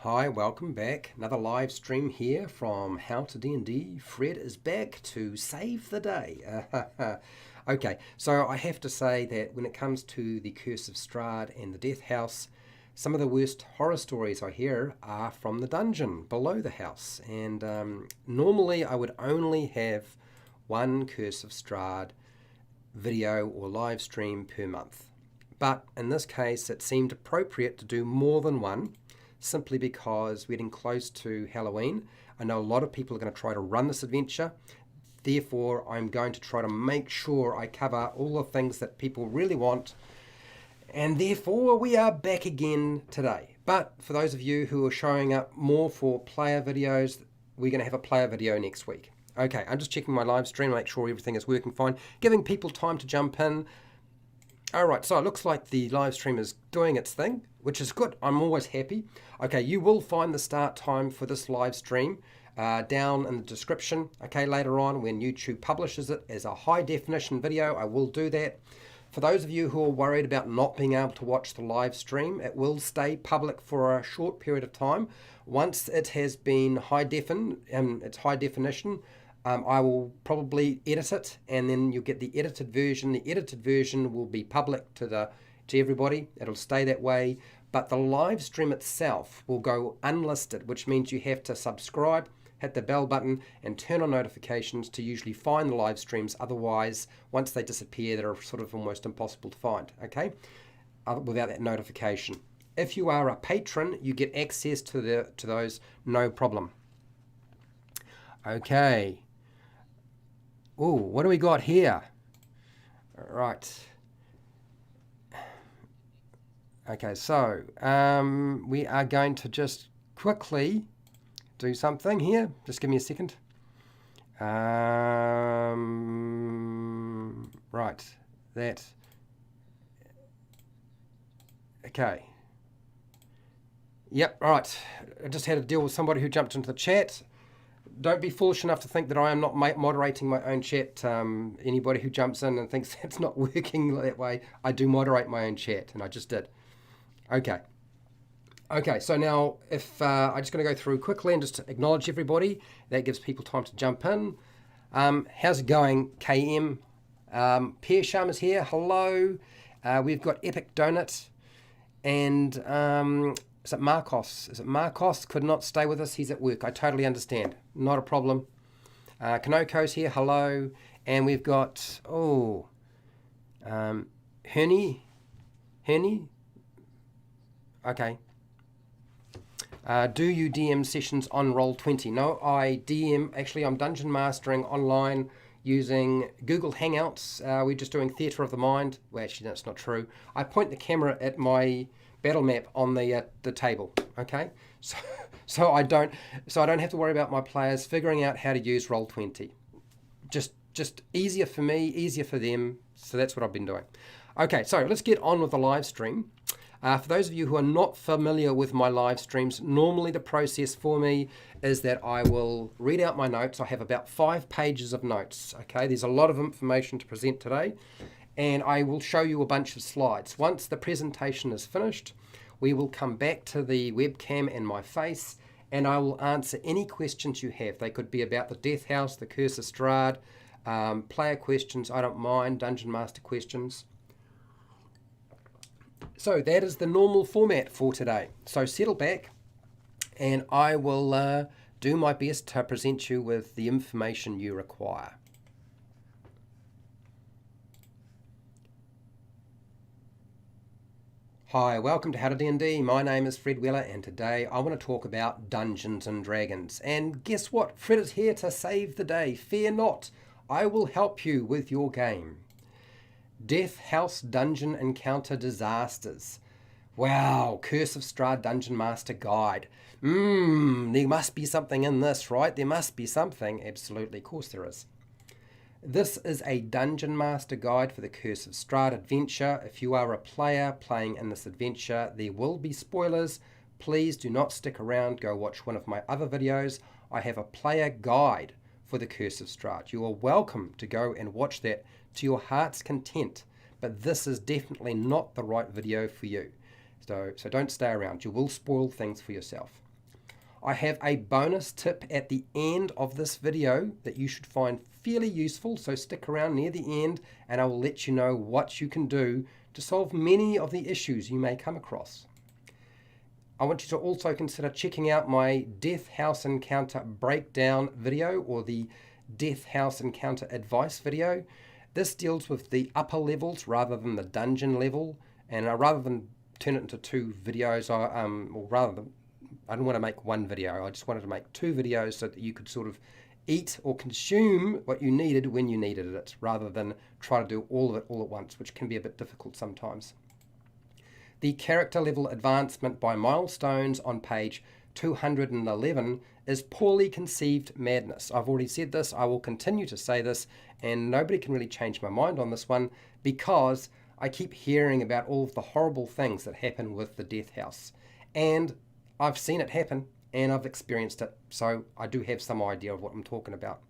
Hi, welcome back. Another live stream here from How to D&D. Fred is back to save the day. Okay, so I have to say that when it comes to the Curse of Strahd and the Death House, some of the worst horror stories I hear are from the dungeon below the house. And normally I would only have one Curse of Strahd video or live stream per month. But in this case, it seemed appropriate to do more than one, simply because we're getting close to Halloween. I know a lot of people are going to try to run this adventure. Therefore, I'm going to try to make sure I cover all the things that people really want. And therefore, we are back again today. But for those of you who are showing up more for player videos, we're going to have a player video next week. Okay, I'm just checking my live stream, make sure everything is working fine, giving people time to jump in. Alright, so it looks like the live stream is doing its thing, which is good. I'm always happy. Okay, you will find the start time for this live stream down in the description. Okay, later on when YouTube publishes it as a high definition video, I will do that. For those of you who are worried about not being able to watch the live stream, it will stay public for a short period of time. Once it has been it's high definition, I will probably edit it, and then you'll get the edited version. The edited version will be public to everybody. It'll stay that way, but the live stream itself will go unlisted, which means you have to subscribe, hit the bell button, and turn on notifications to usually find the live streams. Otherwise, once they disappear, they're sort of almost impossible to find, okay, without that notification. If you are a patron, you get access to those, no problem. Okay. Ooh, what do we got here? Right. Okay, so we are going to just quickly do something here. Just give me a second. Right, that. Okay. Yep, right. I just had to deal with somebody who jumped into the chat. Don't be foolish enough to think that I am not moderating my own chat. Anybody who jumps in and thinks it's not working that way, I do moderate my own chat, and I just did. Okay. Okay, so now if I'm just going to go through quickly and just acknowledge everybody. That gives people time to jump in. How's it going, KM? Pierre Sharma's here. Hello. We've got Epic Donut. And is it Marcos? Is it Marcos? Could not stay with us. He's at work. I totally understand. Not a problem. Kanoko's here. Hello. And we've got, Hernie. Okay. Do you DM sessions on Roll20? No, I DM, actually I'm dungeon mastering online using Google Hangouts. We're just doing Theatre of the Mind. Well, actually that's not true. I point the camera at my battle map on the table, okay? So I don't have to worry about my players figuring out how to use Roll20. Just easier for me, easier for them. So that's what I've been doing. Okay, so let's get on with the live stream. For those of you who are not familiar with my live streams, normally the process for me is that I will read out my notes. I have about 5 pages of notes. Okay, there's a lot of information to present today, and I will show you a bunch of slides. Once the presentation is finished, we will come back to the webcam and my face, and I will answer any questions you have. They could be about the Death House, the Curse of Strahd, player questions, I don't mind, Dungeon Master questions. So that is the normal format for today. So settle back and I will do my best to present you with the information you require. Hi, welcome to How to D&D. My name is Fred Weller and today I want to talk about Dungeons and Dragons. And guess what? Fred is here to save the day. Fear not, I will help you with your game. Death House Dungeon Encounter Disasters. Wow, Curse of Strahd Dungeon Master Guide. There must be something in this, right? There must be something. Absolutely, of course there is. This is a Dungeon Master Guide for the Curse of Strahd adventure. If you are a player playing in this adventure, there will be spoilers. Please do not stick around. Go watch one of my other videos. I have a player guide for the Curse of Strahd. You are welcome to go and watch that to your heart's content, but this is definitely not the right video for you. So don't stay around. You will spoil things for yourself. I have a bonus tip at the end of this video that you should find fairly useful, so stick around near the end and I will let you know what you can do to solve many of the issues you may come across. I want you to also consider checking out my Death House Encounter breakdown video, or the Death House Encounter advice video. This deals with the upper levels rather than the dungeon level, and rather than turn it into two videos, I didn't want to make one video, I just wanted to make two videos so that you could sort of eat or consume what you needed when you needed it, rather than try to do all of it all at once, which can be a bit difficult sometimes. The character level advancement by milestones on page 211 is poorly conceived madness. I've already said this, I will continue to say this, and nobody can really change my mind on this one because I keep hearing about all of the horrible things that happen with the Death House. And I've seen it happen and I've experienced it, so I do have some idea of what I'm talking about.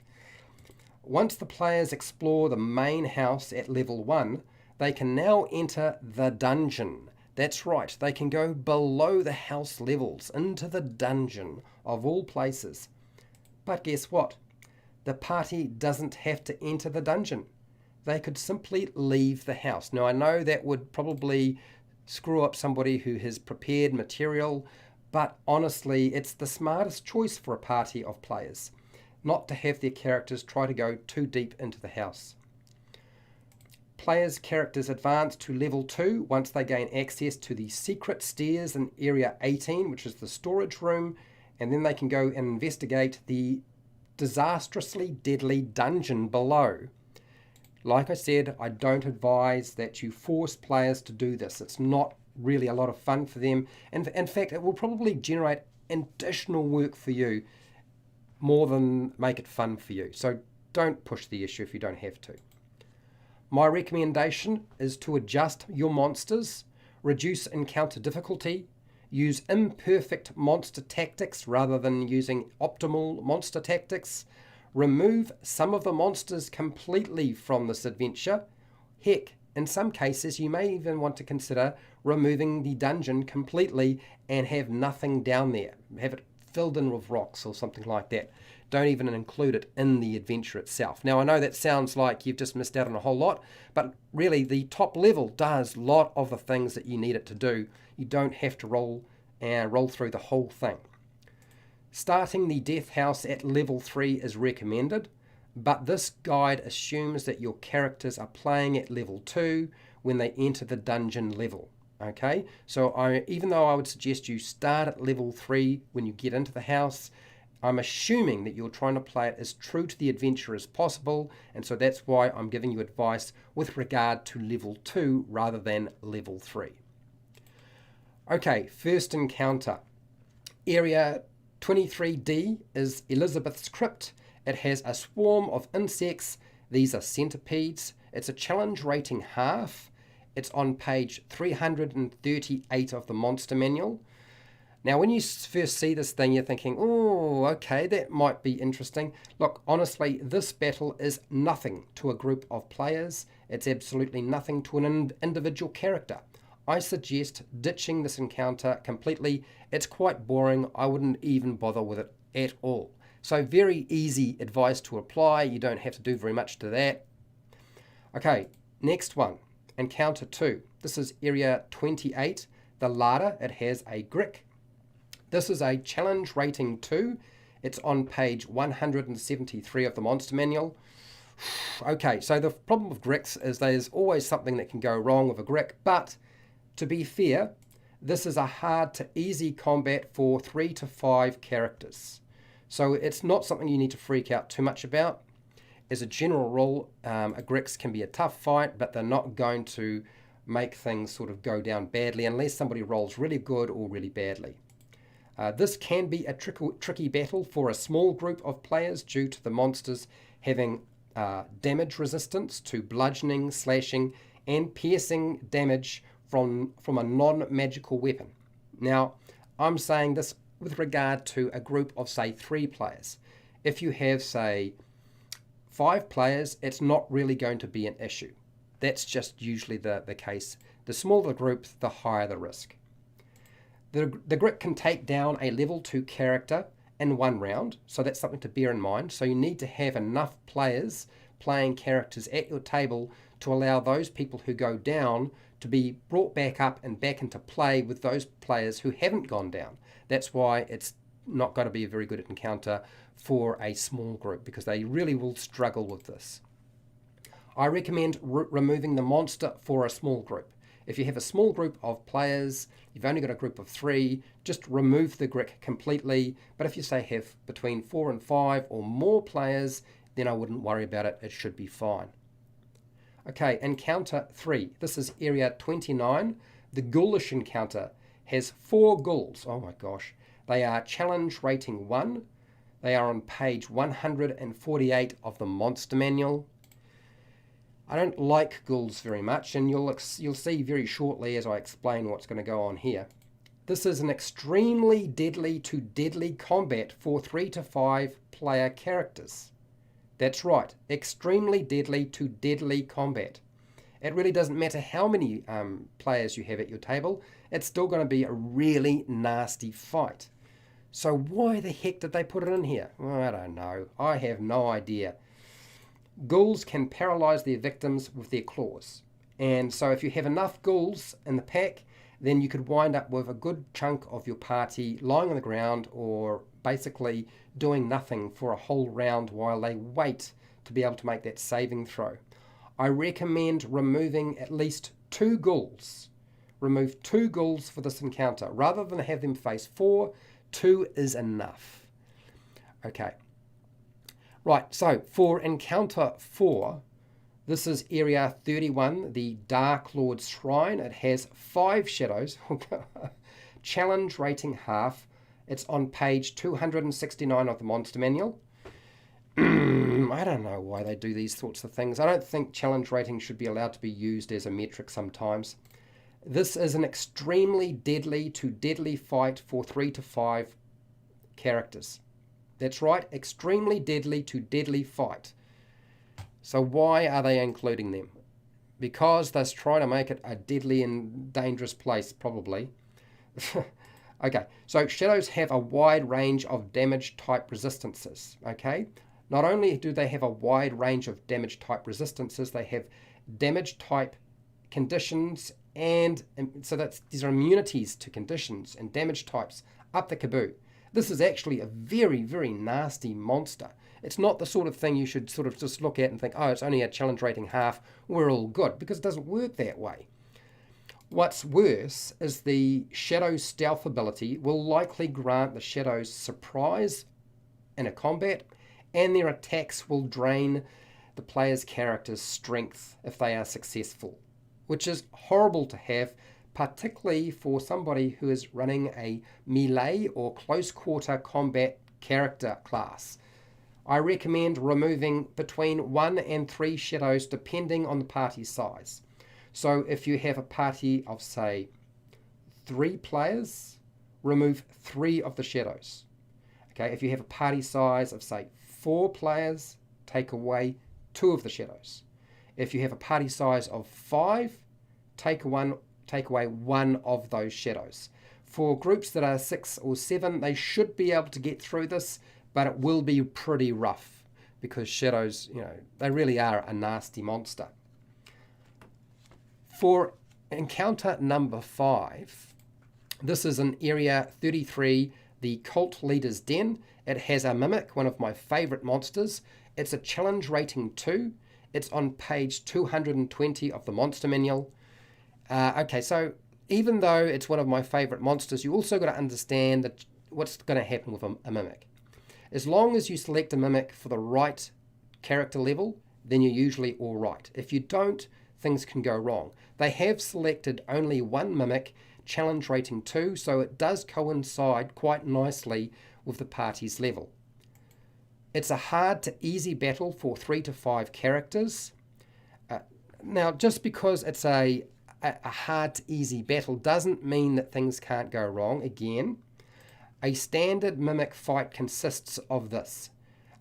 Once the players explore the main house at level 1, they can now enter the dungeon. That's right, they can go below the house levels into the dungeon of all places. But guess what? The party doesn't have to enter the dungeon. They could simply leave the house. Now I know that would probably screw up somebody who has prepared material, but honestly it's the smartest choice for a party of players, not to have their characters try to go too deep into the house. Players' characters advance to level 2 once they gain access to the secret stairs in area 18, which is the storage room, and then they can go and investigate the disastrously deadly dungeon below. Like I said, I don't advise that you force players to do this. It's not really a lot of fun for them, and in fact it will probably generate additional work for you more than make it fun for you. So don't push the issue if you don't have to. My recommendation is to adjust your monsters, reduce encounter difficulty, use imperfect monster tactics rather than using optimal monster tactics, remove some of the monsters completely from this adventure. Heck, in some cases you may even want to consider removing the dungeon completely and have nothing down there. Have it filled in with rocks or something like that. Don't even include it in the adventure itself. Now I know that sounds like you've just missed out on a whole lot, but really the top level does a lot of the things that you need it to do. You don't have to roll through the whole thing. Starting the Death House at level 3 is recommended, but this guide assumes that your characters are playing at level 2 when they enter the dungeon level. Okay, so even though I would suggest you start at level 3 when you get into the house, I'm assuming that you're trying to play it as true to the adventure as possible, and so that's why I'm giving you advice with regard to level 2 rather than level 3. Okay, first encounter. Area 23D is Elizabeth's Crypt. It has a swarm of insects. These are centipedes. It's a challenge rating half. It's on page 338 of the Monster Manual. Now, when you first see this thing, you're thinking, oh, okay, that might be interesting. Look, honestly, this battle is nothing to a group of players. It's absolutely nothing to an individual character. I suggest ditching this encounter completely. It's quite boring. I wouldn't even bother with it at all. So very easy advice to apply. You don't have to do very much to that. Okay, next one, encounter 2. This is area 28, the larder. It has a Grick. This is a challenge rating 2. It's on page 173 of the Monster Manual. Okay, so the problem with Gricks is there's always something that can go wrong with a Grick, but to be fair, this is a hard to easy combat for 3 to 5 characters. So it's not something you need to freak out too much about. As a general rule, a Gricks can be a tough fight, but they're not going to make things sort of go down badly unless somebody rolls really good or really badly. This can be a tricky battle for a small group of players due to the monsters having damage resistance to bludgeoning, slashing, and piercing damage from a non-magical weapon. Now, I'm saying this with regard to a group of, say, 3 players. If you have, say, 5 players, it's not really going to be an issue. That's just usually the case. The smaller the group, the higher the risk. The group can take down a level 2 character in one round, so that's something to bear in mind. So you need to have enough players playing characters at your table to allow those people who go down to be brought back up and back into play with those players who haven't gone down. That's why it's not going to be a very good encounter for a small group, because they really will struggle with this. I recommend removing the monster for a small group. If you have a small group of players, you've only got a group of 3, just remove the Grick completely. But if you say have between 4 and 5 or more players, then I wouldn't worry about it. It should be fine. Okay, encounter 3. This is area 29. The ghoulish encounter has 4 ghouls. Oh my gosh. They are challenge rating 1. They are on page 148 of the monster manual. I don't like ghouls very much, and you'll see very shortly as I explain what's going to go on here. This is an extremely deadly to deadly combat for 3 to 5 player characters. That's right, extremely deadly to deadly combat. It really doesn't matter how many players you have at your table, it's still going to be a really nasty fight. So why the heck did they put it in here? Well, I don't know. I have no idea. Ghouls can paralyze their victims with their claws. And so if you have enough ghouls in the pack, then you could wind up with a good chunk of your party lying on the ground or basically doing nothing for a whole round while they wait to be able to make that saving throw. I recommend removing at least 2 ghouls. Remove 2 ghouls for this encounter. Rather than have them face 4, 2 is enough. Okay. Right, so for encounter 4, this is area 31, the Dark Lord's Shrine. It has 5 shadows. Challenge rating half. It's on page 269 of the monster manual. I don't know why they do these sorts of things. I don't think challenge rating should be allowed to be used as a metric sometimes. This is an extremely deadly to deadly fight for 3 to 5 characters. That's right, extremely deadly to deadly fight. So why are they including them? Because they're trying to make it a deadly and dangerous place, probably. Okay, so shadows have a wide range of damage type resistances, okay? Not only do they have a wide range of damage type resistances, they have damage type conditions, and so these are immunities to conditions and damage types up the kaboo. This is actually a very, very nasty monster. It's not the sort of thing you should sort of just look at and think, oh, it's only a challenge rating half, we're all good, because it doesn't work that way. What's worse is the Shadow Stealth ability will likely grant the Shadows surprise in a combat, and their attacks will drain the player's character's strength if they are successful, which is horrible to have, particularly for somebody who is running a melee or close quarter combat character class. I recommend removing between 1 and 3 shadows depending on the party size. So if you have a party of, say, 3 players, remove 3 of the shadows. Okay, if you have a party size of, say, 4 players, take away 2 of the shadows. If you have a party size of 5, take away 1 of those shadows. For groups that are 6 or 7, they should be able to get through this, but it will be pretty rough because shadows, they really are a nasty monster. For encounter number 5, this is in area 33, the Cult Leader's Den. It has a Mimic, one of my favourite monsters. It's a challenge rating 2. It's on page 220 of the monster manual. Okay, so even though it's one of my favourite monsters, you also got to understand that what's going to happen with a Mimic. As long as you select a Mimic for the right character level, then you're usually all right. If you don't, things can go wrong. They have selected only 1 Mimic, challenge rating 2, so it does coincide quite nicely with the party's level. It's a hard to easy battle for 3 to 5 characters. Now, just because it's a hard to easy battle doesn't mean that things can't go wrong. Again, a standard Mimic fight consists of this.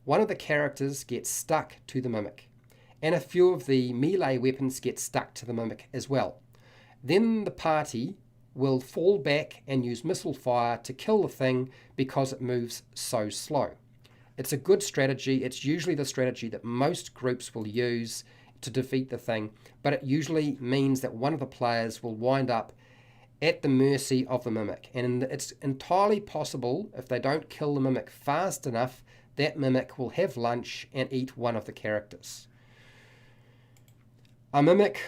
One of the characters gets stuck to the Mimic, and a few of the melee weapons get stuck to the Mimic as well. Then the party will fall back and use missile fire to kill the thing because it moves so slow. It's a good strategy. It's usually the strategy that most groups will use to defeat the thing, but it usually means that one of the players will wind up at the mercy of the mimic. And it's entirely possible, if they don't kill the mimic fast enough, that mimic will have lunch and eat one of the characters. A mimic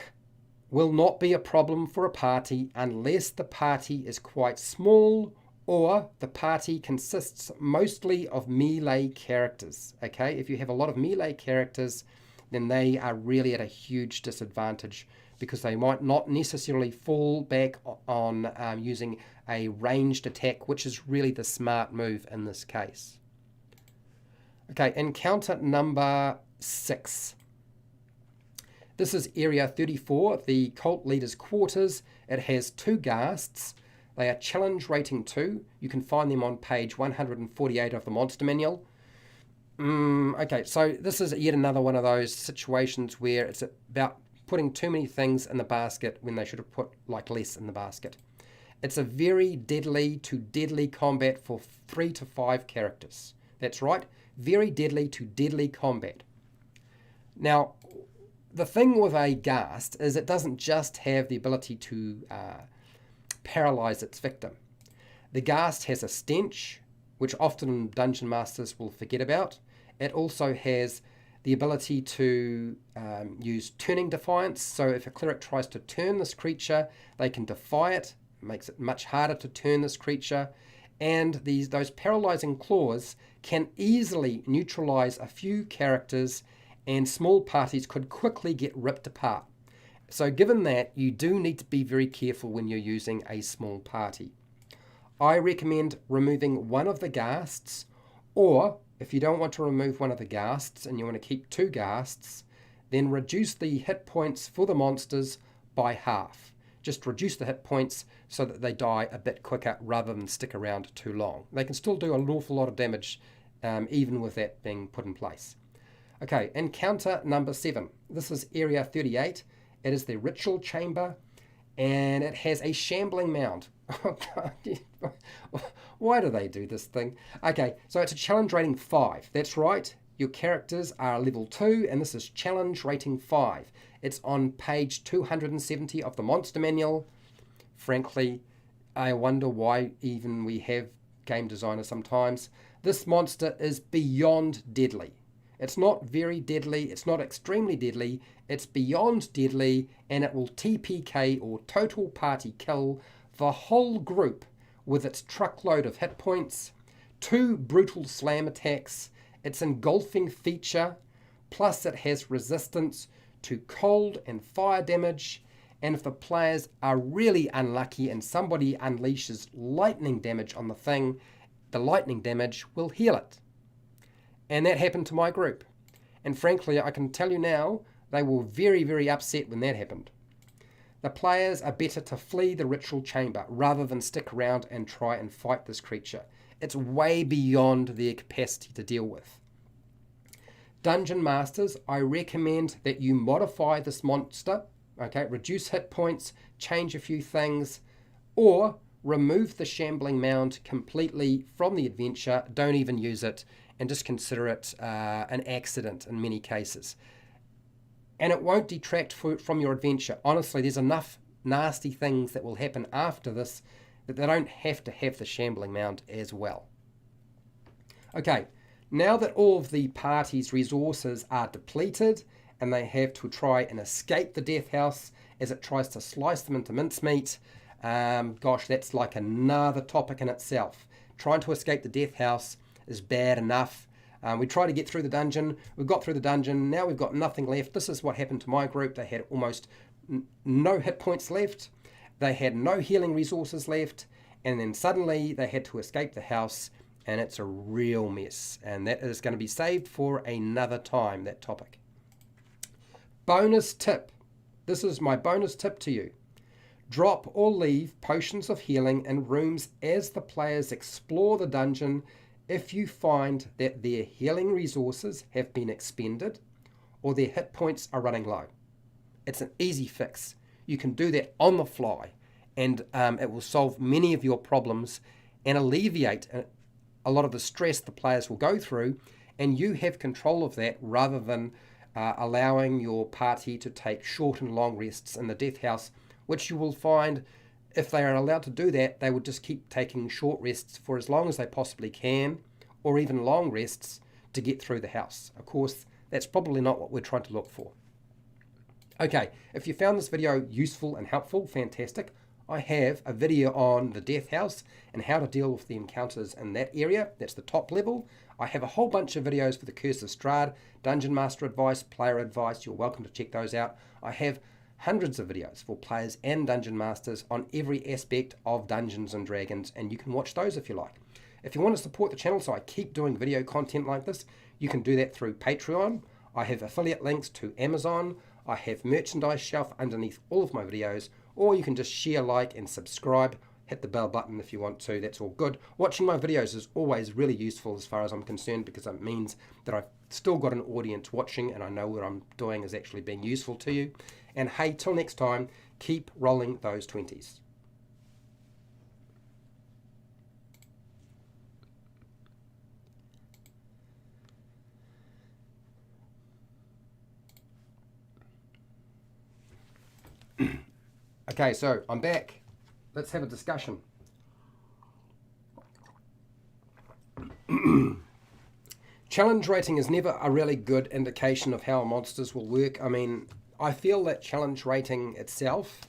will not be a problem for a party unless the party is quite small or the party consists mostly of melee characters. Okay, if you have a lot of melee characters, then they are really at a huge disadvantage because they might not necessarily fall back on using a ranged attack, which is really the smart move in this case. Okay, encounter number 6. This is Area 34, the cult leader's quarters. It has 2 ghasts. They are challenge rating 2. You can find them on page 148 of the monster manual. Okay, so this is yet another one of those situations where it's about putting too many things in the basket when they should have put less in the basket. It's a very deadly to deadly combat for 3 to 5 characters. That's right, very deadly to deadly combat. Now, the thing with a ghast is it doesn't just have the ability to paralyze its victim. The ghast has a stench, which often dungeon masters will forget about. It also has the ability to use turning defiance. So if a cleric tries to turn this creature, they can defy it. It makes it much harder to turn this creature. And those paralyzing claws can easily neutralize a few characters, and small parties could quickly get ripped apart. So given that, you do need to be very careful when you're using a small party. I recommend removing one of the ghasts, or if you don't want to remove one of the ghasts and you want to keep 2 ghasts, then reduce the hit points for the monsters by half. Just reduce the hit points so that they die a bit quicker rather than stick around too long. They can still do an awful lot of damage even with that being put in place. Okay, encounter number 7. This is Area 38. It is the ritual chamber, and it has a shambling mound. Oh, God. Why do they do this thing? Okay, so it's a challenge rating 5. That's right. Your characters are level 2, and this is challenge rating 5. It's on page 270 of the monster manual. Frankly, I wonder why even we have game designers sometimes. This monster is beyond deadly. It's not very deadly, it's not extremely deadly, it's beyond deadly, and it will TPK or total party kill the whole group with its truckload of hit points, 2 brutal slam attacks, its engulfing feature, plus it has resistance to cold and fire damage, and if the players are really unlucky and somebody unleashes lightning damage on the thing, the lightning damage will heal it. And that happened to my group. And frankly, I can tell you now, they were very, very upset when that happened. The players are better to flee the ritual chamber rather than stick around and try and fight this creature. It's way beyond their capacity to deal with. Dungeon Masters, I recommend that you modify this monster, okay, reduce hit points, change a few things, or remove the shambling mound completely from the adventure, don't even use it, and just consider it an accident in many cases. And it won't detract from your adventure. Honestly, there's enough nasty things that will happen after this that they don't have to have the shambling mound as well. Okay, now that all of the party's resources are depleted and they have to try and escape the death house as it tries to slice them into mincemeat, gosh, that's like another topic in itself. Trying to escape the death house is bad enough. We try to get through the dungeon. We've got through the dungeon. Now we've got nothing left. This is what happened to my group. They had almost no hit points left. They had no healing resources left. And then suddenly they had to escape the house. And it's a real mess. And that is going to be saved for another time, that topic. Bonus tip. This is my bonus tip to you. Drop or leave potions of healing in rooms as the players explore the dungeon if you find that their healing resources have been expended or their hit points are running low. It's an easy fix. You can do that on the fly and it will solve many of your problems and alleviate a lot of the stress the players will go through, and you have control of that rather than allowing your party to take short and long rests in the death house, which you will find if they are allowed to do that, they would just keep taking short rests for as long as they possibly can, or even long rests to get through the house. Of course, that's probably not what we're trying to look for. Okay, if you found this video useful and helpful, fantastic. I have a video on the death house and how to deal with the encounters in that area. That's the top level. I have a whole bunch of videos for the Curse of Strahd, Dungeon Master advice, player advice. You're welcome to check those out. I have hundreds of videos for players and Dungeon Masters on every aspect of Dungeons and Dragons, and you can watch those if you like. If you want to support the channel so I keep doing video content like this, you can do that through Patreon. I have affiliate links to Amazon. I have merchandise shelf underneath all of my videos, or you can just share, like, and subscribe. Hit the bell button if you want to. That's all good. Watching my videos is always really useful as far as I'm concerned, because it means that I've still got an audience watching and I know what I'm doing is actually being useful to you. And hey, till next time, keep rolling those 20s. Okay, so I'm back. Let's have a discussion. Challenge rating is never a really good indication of how monsters will work. I mean, I feel that challenge rating itself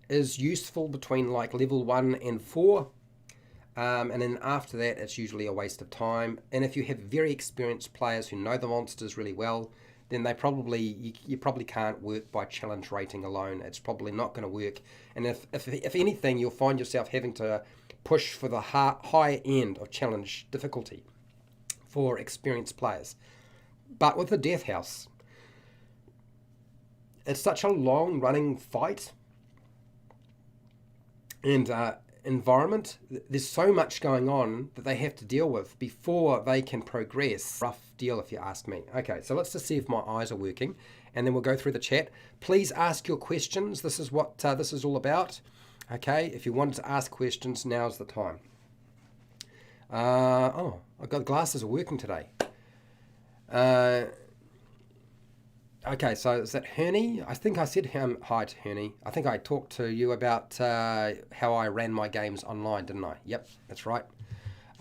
is useful between like level 1 and 4. And then after that, it's usually a waste of time. And if you have very experienced players who know the monsters really well, then they probably you probably can't work by challenge rating alone. It's probably not going to work. And if anything, you'll find yourself having to push for the high end of challenge difficulty for experienced players. But with the Death House, it's such a long running fight and environment. There's so much going on that they have to deal with before they can progress. Rough deal if you ask me. Okay, so let's just see if my eyes are working, and then we'll go through the chat. Please ask your questions. This is what this is all about. Okay, if you wanted to ask questions, now's the time. Oh, I've got glasses are working today. Okay, so is that Herney? I think I said hi to Herney. I think I talked to you about how I ran my games online, didn't I? Yep, that's right.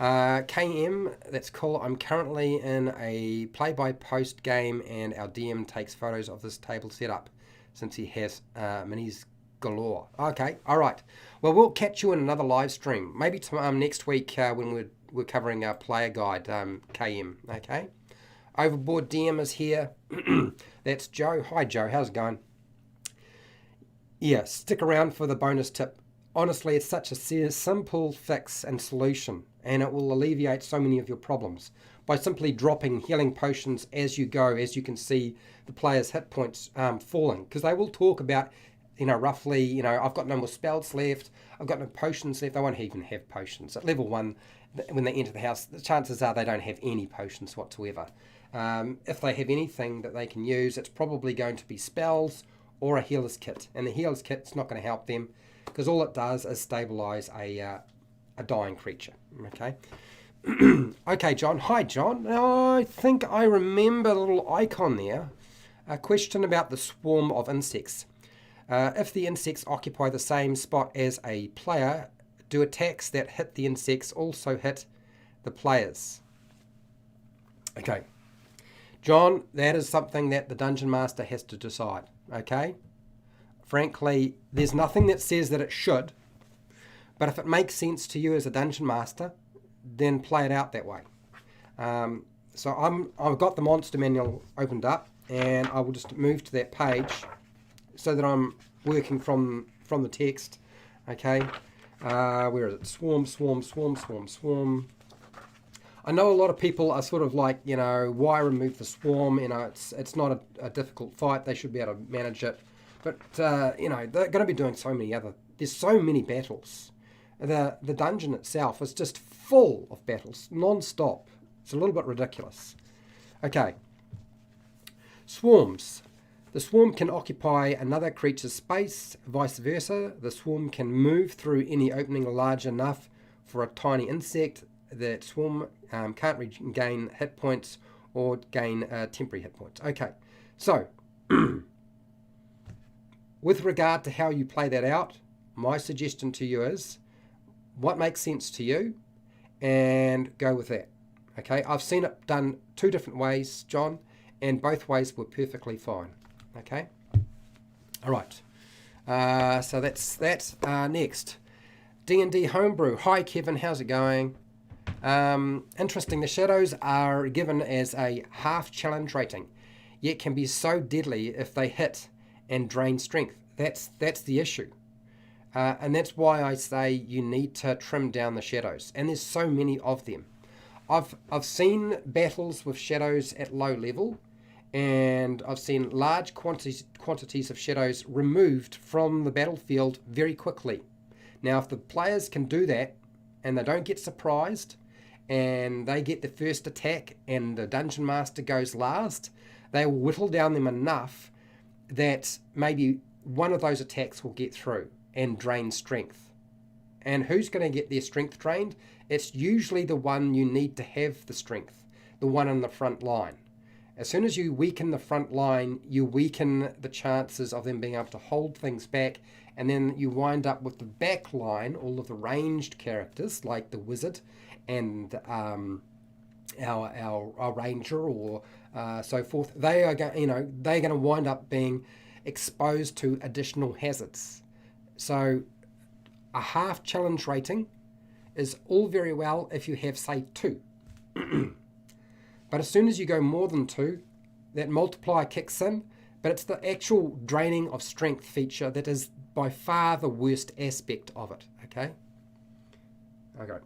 KM, that's cool. I'm currently in a play-by-post game, and our DM takes photos of this table setup since he has minis galore. Okay, all right. Well, we'll catch you in another live stream. Maybe next week when we're covering our player guide, KM, okay? Overboard DM is here. That's Joe. Hi, Joe. How's it going? Yeah, stick around for the bonus tip. Honestly, it's such a simple fix and solution, and it will alleviate so many of your problems by simply dropping healing potions as you go, as you can see the player's hit points falling. Because they will talk about, roughly, I've got no more spells left, I've got no potions left. They won't even have potions. At level 1, when they enter the house, the chances are they don't have any potions whatsoever. If they have anything that they can use, it's probably going to be spells or a healer's kit. And the healer's kit's not going to help them, because all it does is stabilize a dying creature. Okay. Okay, John. Hi, John. I think I remember the little icon there. A question about the swarm of insects. If the insects occupy the same spot as a player, do attacks that hit the insects also hit the players? Okay. John, that is something that the Dungeon Master has to decide. Okay? Frankly, there's nothing that says that it should, but if it makes sense to you as a Dungeon Master, then play it out that way. So I've got the monster manual opened up, and I will just move to that page so that I'm working from the text. Okay, where is it? Swarm, swarm, swarm, swarm, swarm. I know a lot of people are sort of like, why remove the swarm? It's not a difficult fight. They should be able to manage it. But, they're going to be doing there's so many battles. The dungeon itself is just full of battles, non-stop. It's a little bit ridiculous. Okay. Swarms. The swarm can occupy another creature's space, vice versa. The swarm can move through any opening large enough for a tiny insect. The swarm can't regain hit points or gain temporary hit points. Okay, so with regard to how you play that out, my suggestion to you is what makes sense to you and go with that. Okay, I've seen it done 2 different ways, John, and both ways were perfectly fine. Okay, all right, so that's that. Next, D&D Homebrew. Hi Kevin, how's it going? Interesting, the shadows are given as a half challenge rating, yet can be so deadly if they hit and drain strength. That's the issue. And that's why I say you need to trim down the shadows. And there's so many of them. I've seen battles with shadows at low level, and I've seen large quantities of shadows removed from the battlefield very quickly. Now, if the players can do that, and they don't get surprised, and they get the first attack, and the Dungeon Master goes last, they will whittle down them enough that maybe one of those attacks will get through and drain strength. And who's going to get their strength drained? It's usually the one you need to have the strength, the one in the front line. As soon as you weaken the front line, you weaken the chances of them being able to hold things back, and then you wind up with the back line, all of the ranged characters like the wizard and our ranger or so forth. They are they're going to wind up being exposed to additional hazards. So a half challenge rating is all very well if you have, say, 2. But as soon as you go more than 2, that multiplier kicks in, but it's the actual draining of strength feature that is by far the worst aspect of it, okay? Okay.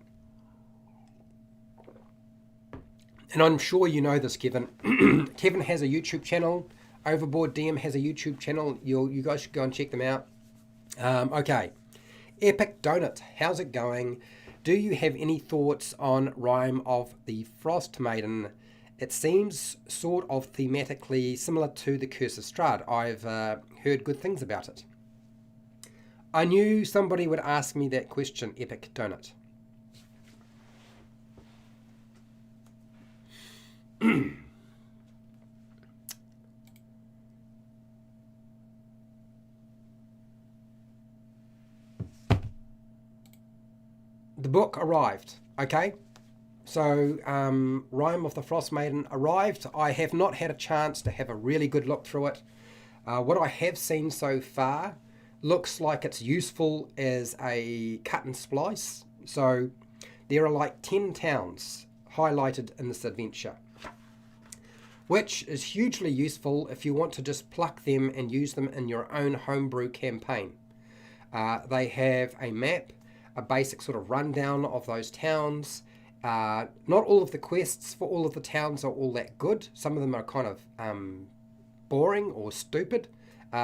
And I'm sure you know this, Kevin. Kevin has a YouTube channel. Overboard DM has a YouTube channel. You guys should go and check them out. Okay. Epic Donut, how's it going? Do you have any thoughts on Rime of the Frost Maiden? It seems sort of thematically similar to the Curse of Strahd. I've heard good things about it. I knew somebody would ask me that question, Epic Donut. The book arrived, okay? So, Rime of the Frost Maiden arrived. I have not had a chance to have a really good look through it. What I have seen so far looks like it's useful as a cut and splice. So, there are like 10 towns highlighted in this adventure, which is hugely useful if you want to just pluck them and use them in your own homebrew campaign. They have a map, a basic sort of rundown of those towns. Not all of the quests for all of the towns are all that good. Some of them are kind of boring or stupid.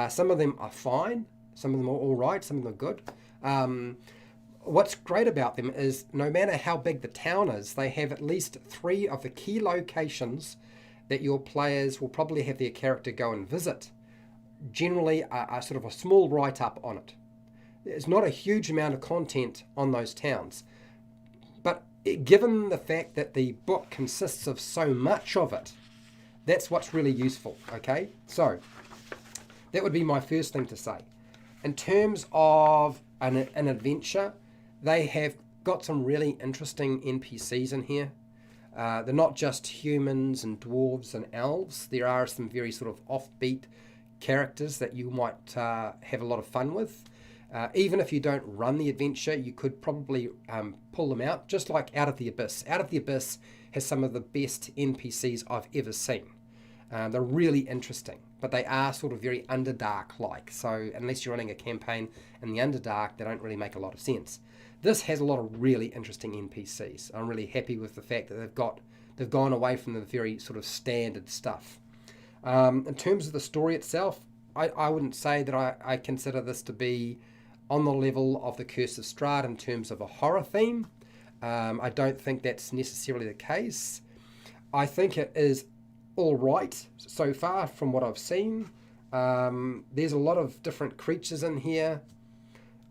Some of them are fine. Some of them are all right. Some of them are good. What's great about them is no matter how big the town is, they have at least 3 of the key locations that your players will probably have their character go and visit. Generally, a sort of a small write-up on it. There's not a huge amount of content on those towns. But given the fact that the book consists of so much of it, that's what's really useful, okay? So, that would be my first thing to say. In terms of an adventure, they have got some really interesting NPCs in here. They're not just humans and dwarves and elves. There are some very sort of offbeat characters that you might have a lot of fun with. Even if you don't run the adventure, you could probably pull them out, just like Out of the Abyss. Out of the Abyss has some of the best NPCs I've ever seen. They're really interesting, but they are sort of very Underdark-like. So unless you're running a campaign in the Underdark, they don't really make a lot of sense. This has a lot of really interesting NPCs. I'm really happy with the fact that they've gone away from the very sort of standard stuff. In terms of the story itself, I wouldn't say that I consider this to be on the level of the Curse of Strahd in terms of a horror theme. I don't think that's necessarily the case. I think it is all right so far from what I've seen. There's a lot of different creatures in here.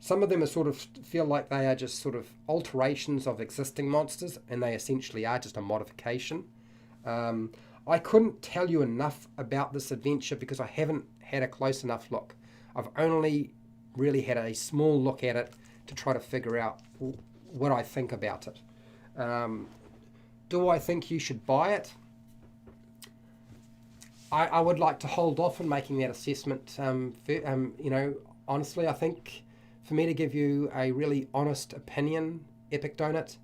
Some of them are sort of feel like they are just sort of alterations of existing monsters, and they essentially are just a modification. I couldn't tell you enough about this adventure because I haven't had a close enough look. I've only really had a small look at it to try to figure out what I think about it. Do I think you should buy it? I would like to hold off on making that assessment. Honestly, I think for me to give you a really honest opinion, Epic Donut,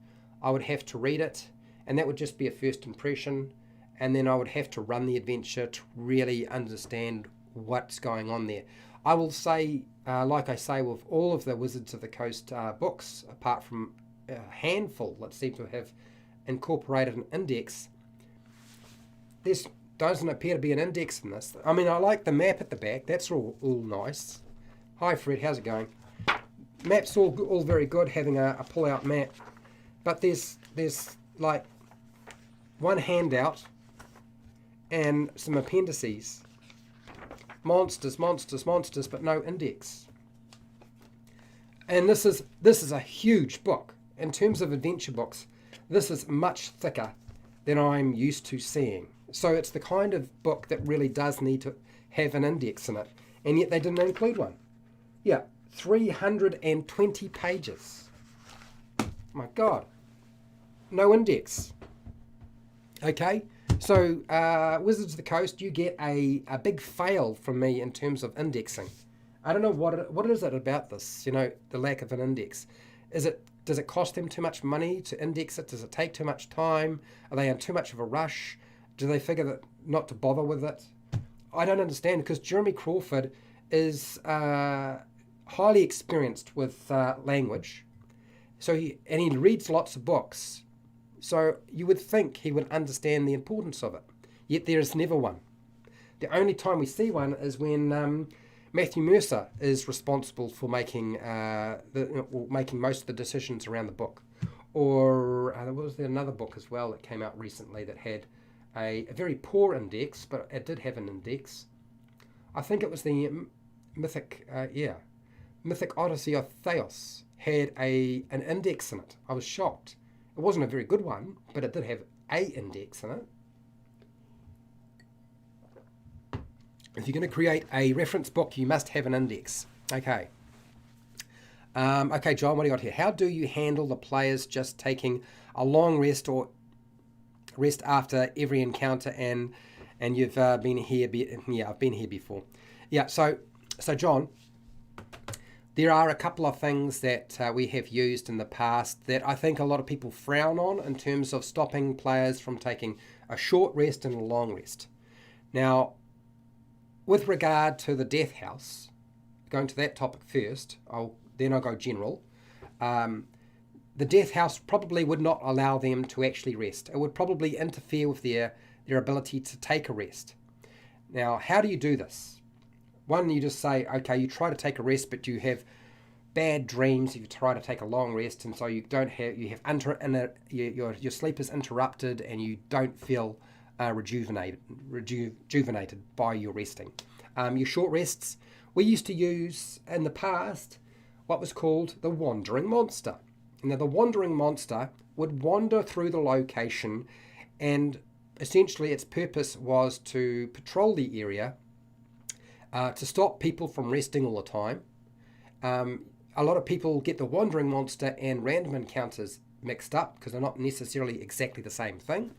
I would have to read it, and that would just be a first impression, and then I would have to run the adventure to really understand what's going on there. I will say, like I say, with all of the Wizards of the Coast books, apart from a handful that seem to have incorporated an index, there doesn't appear to be an index in this. I mean, I like the map at the back. That's all nice. Hi, Fred. How's it going? Map's all very good, having a pull-out map. But there's like one handout and some appendices. Monsters, but no index. And this is a huge book. In terms of adventure books, this is much thicker than I'm used to seeing. So it's the kind of book that really does need to have an index in it. And yet they didn't include one. Yeah, 320 pages. My God. No index. Okay, so Wizards of the Coast, you get a big fail from me in terms of indexing. I don't know what is it about this, the lack of an index. Does it cost them too much money to index it? Does it take too much time? Are they in too much of a rush? Do they figure that not to bother with it? I don't understand, because Jeremy Crawford is highly experienced with language, so he reads lots of books. So you would think he would understand the importance of it. Yet there is never one. The only time we see one is when Matthew Mercer is responsible for making most of the decisions around the book. Or was there another book as well that came out recently that had a very poor index, but it did have an index. I think it was the Mythic Odyssey of Theos had an index in it. I was shocked. It wasn't a very good one, but it did have a index in it. If you're going to create a reference book, you must have an index. Okay. Okay, John, what do you got here? How do you handle the players just taking a long rest or rest after every encounter, and you've been here? I've been here before. Yeah, so John, there are a couple of things that we have used in the past that I think a lot of people frown on in terms of stopping players from taking a short rest and a long rest. Now, with regard to the Death House, going to that topic first, then I'll go general. The Death House probably would not allow them to actually rest. It would probably interfere with their ability to take a rest. Now, how do you do this? One, you just say, okay, you try to take a rest, but you have bad dreams if you try to take a long rest, and so your sleep is interrupted, and you don't feel rejuvenated by your resting. Your short rests, we used to use in the past what was called the Wandering Monster. Now, the Wandering Monster would wander through the location, and essentially its purpose was to patrol the area, to stop people from resting all the time. A lot of people get the Wandering Monster and random encounters mixed up because they're not necessarily exactly the same thing.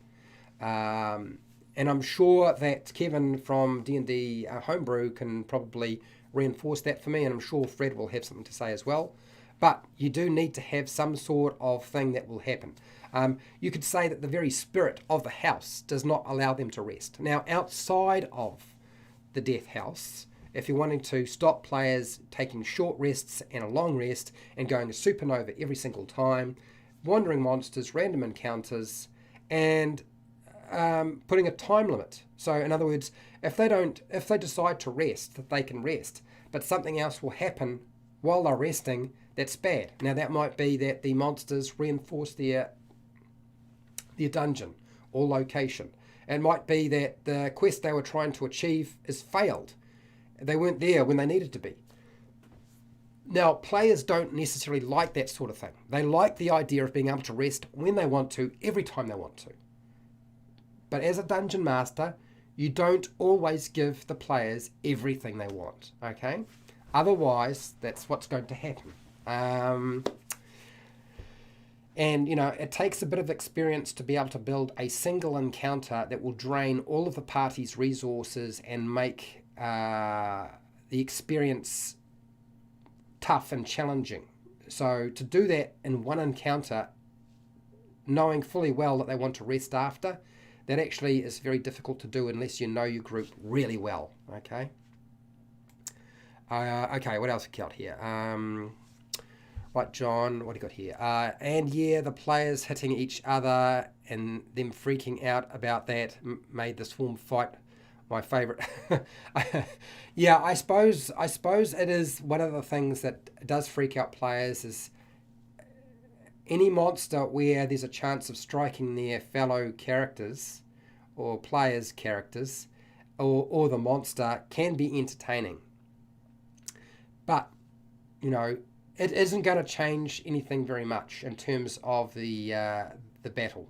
And I'm sure that Kevin from D&D Homebrew can probably reinforce that for me, and I'm sure Fred will have something to say as well. But you do need to have some sort of thing that will happen. You could say that the very spirit of the house does not allow them to rest. Now, outside of the Death House, if you're wanting to stop players taking short rests and a long rest and going to supernova every single time, Wandering Monsters, random encounters, and putting a time limit. So in other words, if they decide to rest, that they can rest, but something else will happen while they're resting that's bad. Now, that might be that the monsters reinforce their dungeon or location. It might be that the quest they were trying to achieve is failed. They weren't there when they needed to be. Now, players don't necessarily like that sort of thing. They like the idea of being able to rest when they want to, every time they want to. But as a dungeon master, you don't always give the players everything they want, okay? Otherwise, that's what's going to happen. And, you know, it takes a bit of experience to be able to build a single encounter that will drain all of the party's resources and make the experience tough and challenging. So to do that in one encounter, knowing fully well that they want to rest after, that actually is very difficult to do unless you know your group really well, okay? Okay, what else we got here? Right, John, what do you got here? And yeah, the players hitting each other and them freaking out about that made the swarm fight my favourite. Yeah, I suppose it is one of the things that does freak out players is any monster where there's a chance of striking their fellow characters or players' characters or the monster can be entertaining. But, you know, it isn't going to change anything very much in terms of the battle.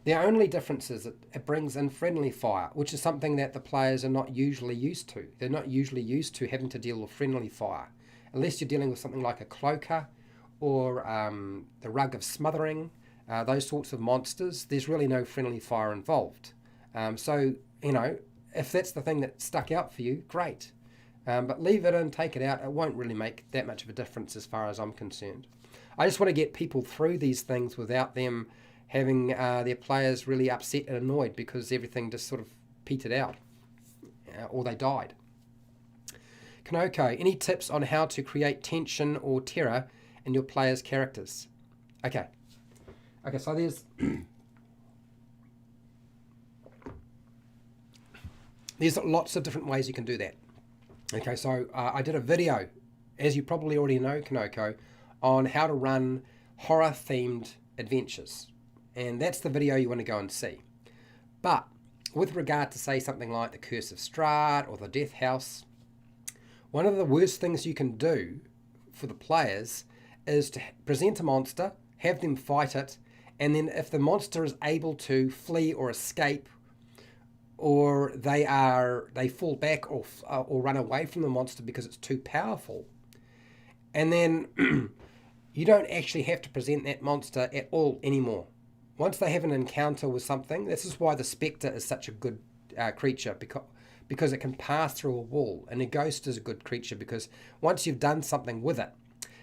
The only difference is that it brings in friendly fire, which is something that the players are not usually used to. They're not usually used to having to deal with friendly fire. Unless you're dealing with something like a cloaker or the rug of smothering, those sorts of monsters, there's really no friendly fire involved. So, you know, if that's the thing that stuck out for you, great. But leave it in, take it out. It won't really make that much of a difference as far as I'm concerned. I just want to get people through these things without them having their players really upset and annoyed because everything just sort of petered out or they died. Kanoko, any tips on how to create tension or terror in your players' characters? Okay, so there's lots of different ways you can do that. Okay, so I did a video, as you probably already know, Kanoko, on how to run horror-themed adventures. And that's the video you want to go and see. But with regard to, say, something like the Curse of Strahd or the Death House, one of the worst things you can do for the players is to present a monster, have them fight it, and then if the monster is able to flee or escape, or they fall back or run away from the monster because it's too powerful, and then you don't actually have to present that monster at all anymore. Once they have an encounter with something, this is why the Spectre is such a good creature, because it can pass through a wall, and a ghost is a good creature because once you've done something with it,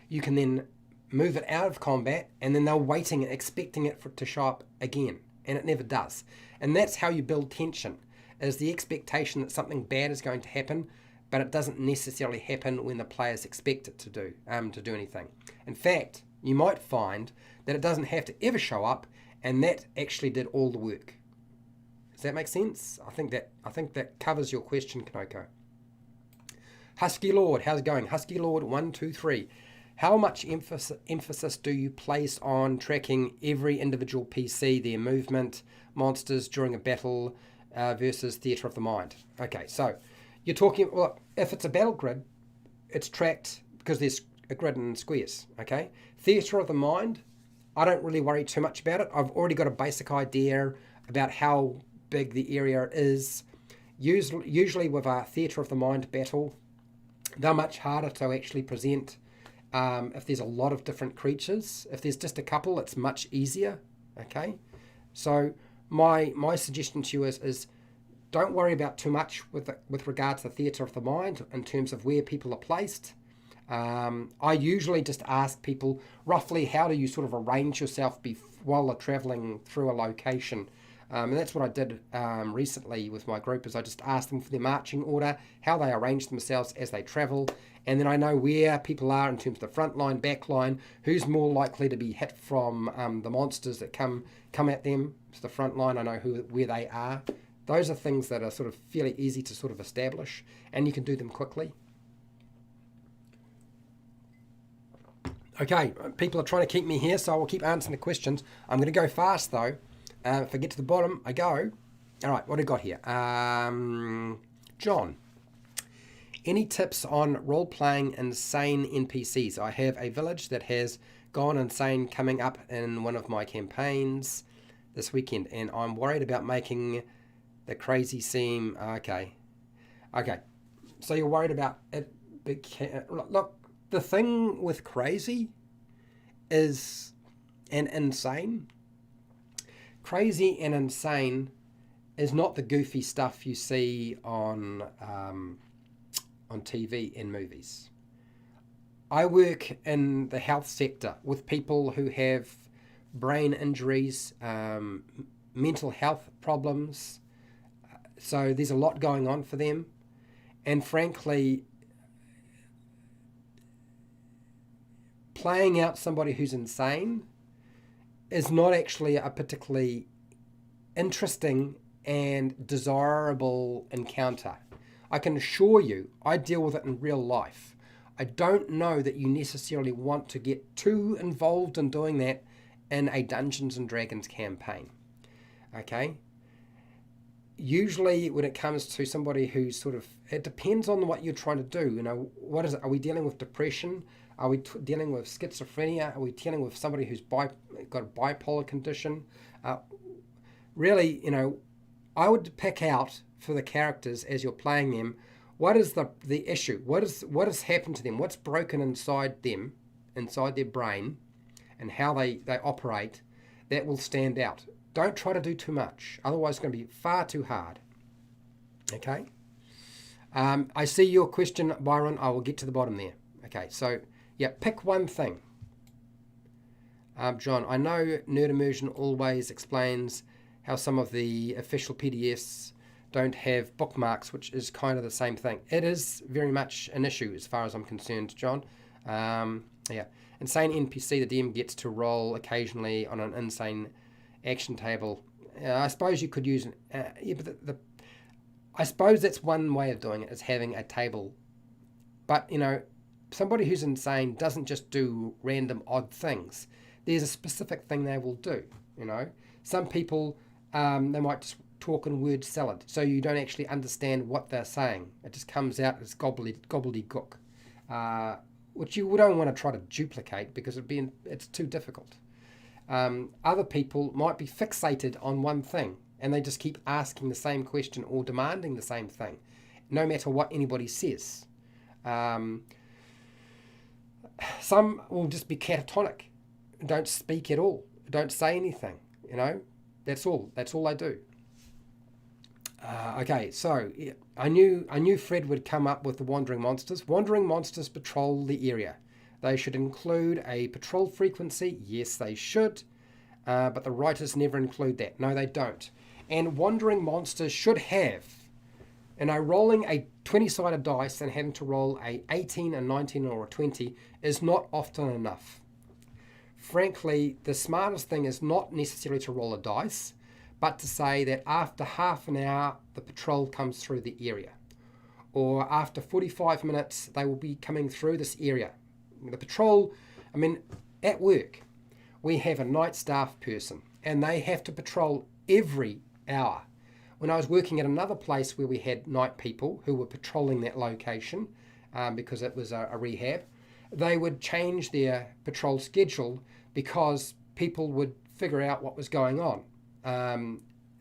you can then move it out of combat, and then they're waiting and expecting it to show up again, and it never does. And that's how you build tension, is the expectation that something bad is going to happen, but it doesn't necessarily happen when the players expect it to do anything. In fact, you might find that it doesn't have to ever show up, and that actually did all the work. Does that make sense? I think that covers your question, Kanoko. Husky Lord, how's it going? Husky Lord 123. How much emphasis do you place on tracking every individual PC, their movement, monsters during a battle versus Theatre of the Mind? Okay, so you're talking, well, if it's a battle grid, it's tracked because there's a grid and squares, okay? Theatre of the Mind, I don't really worry too much about it. I've already got a basic idea about how big the area is. Usually with a Theatre of the Mind battle, they're much harder to actually present if there's a lot of different creatures. If there's just a couple, it's much easier, okay? So my suggestion to you is don't worry about too much with regard to the Theatre of the Mind in terms of where people are placed. I usually just ask people roughly how do you sort of arrange yourself while they're travelling through a location. And that's what I did recently with my group, is I just asked them for their marching order, how they arrange themselves as they travel, and then I know where people are in terms of the front line, back line, who's more likely to be hit from the monsters that come at them. So the front line, I know where they are. Those are things that are sort of fairly easy to sort of establish, and you can do them quickly. Okay, people are trying to keep me here, so I will keep answering the questions. I'm going to go fast, though. If I get to the bottom, I go. All right, what do I got here? John. Any tips on role-playing insane NPCs? I have a village that has gone insane coming up in one of my campaigns this weekend, and I'm worried about making the crazy seem... Okay. So you're worried about it... Look, the thing with crazy is... and insane. Crazy and insane is not the goofy stuff you see on TV and movies. I work in the health sector with people who have brain injuries, mental health problems. So there's a lot going on for them. And frankly, playing out somebody who's insane is not actually a particularly interesting and desirable encounter. I can assure you, I deal with it in real life. I don't know that you necessarily want to get too involved in doing that in a Dungeons and Dragons campaign. Okay? Usually when it comes to somebody who's sort of, it depends on what you're trying to do. You know, what is it? Are we dealing with depression? Are we dealing with schizophrenia? Are we dealing with somebody who's got a bipolar condition? Really, you know, I would pick out for the characters as you're playing them, what is the issue? What has happened to them? What's broken inside them, inside their brain, and how they operate? That will stand out. Don't try to do too much, otherwise it's going to be far too hard. Okay? I see your question, Byron. I will get to the bottom there. Okay, so yeah, pick one thing. John, I know Nerd Immersion always explains how some of the official PDFs don't have bookmarks, which is kind of the same thing. It is very much an issue as far as I'm concerned, John. Yeah, insane NPC, the DM gets to roll occasionally on an insane action table. I suppose you could use, yeah, but I suppose that's one way of doing it, is having a table. But, you know, somebody who's insane doesn't just do random odd things. There's a specific thing they will do, you know. Some people, they might just talk in word salad, so you don't actually understand what they're saying. It just comes out as gobbledygook, which you don't want to try to duplicate because it's too difficult. Other people might be fixated on one thing, and they just keep asking the same question or demanding the same thing, no matter what anybody says. Some will just be catatonic, don't speak at all, don't say anything, you know. That's all they do. Okay, so yeah, I knew Fred would come up with the wandering monsters. Wandering monsters patrol the area. They should include a patrol frequency. Yes, they should. But the writers never include that. No, they don't. And wandering monsters should have, rolling a 20-sided dice and having to roll a 18, a 19, or a 20 is not often enough. Frankly, the smartest thing is not necessarily to roll a dice, but to say that after half an hour, the patrol comes through the area. Or after 45 minutes, they will be coming through this area. The patrol, at work, we have a night staff person, and they have to patrol every hour. When I was working at another place where we had night people who were patrolling that location, because it was a rehab, they would change their patrol schedule because people would figure out what was going on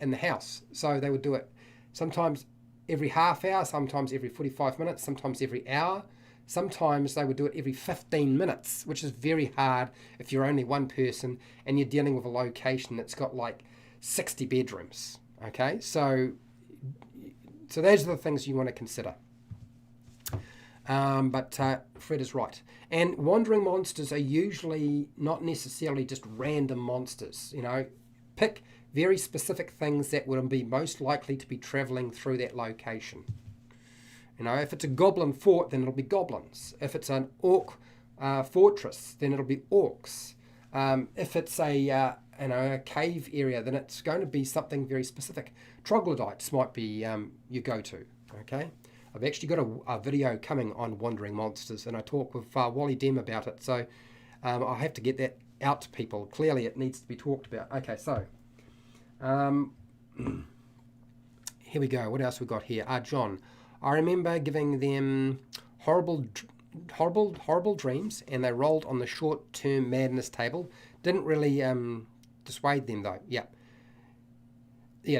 in the house. So they would do it sometimes every half hour, sometimes every 45 minutes, sometimes every hour. Sometimes they would do it every 15 minutes, which is very hard if you're only one person and you're dealing with a location that's got like 60 bedrooms. Okay, so those are the things you want to consider. But Fred is right. And wandering monsters are usually not necessarily just random monsters. You know, pick very specific things that would be most likely to be traveling through that location. You know, if it's a goblin fort, then it'll be goblins. If it's an orc fortress, then it'll be orcs. If it's a cave area, then it's going to be something very specific. Troglodytes might be your go-to. Okay, I've actually got a video coming on wandering monsters, and I talk with Wally Dem about it. So I'll have to get that out to people. Clearly, it needs to be talked about. Okay, so here we go. What else we got here? John, I remember giving them horrible dreams, and they rolled on the short-term madness table. Didn't really dissuade them though. Yeah.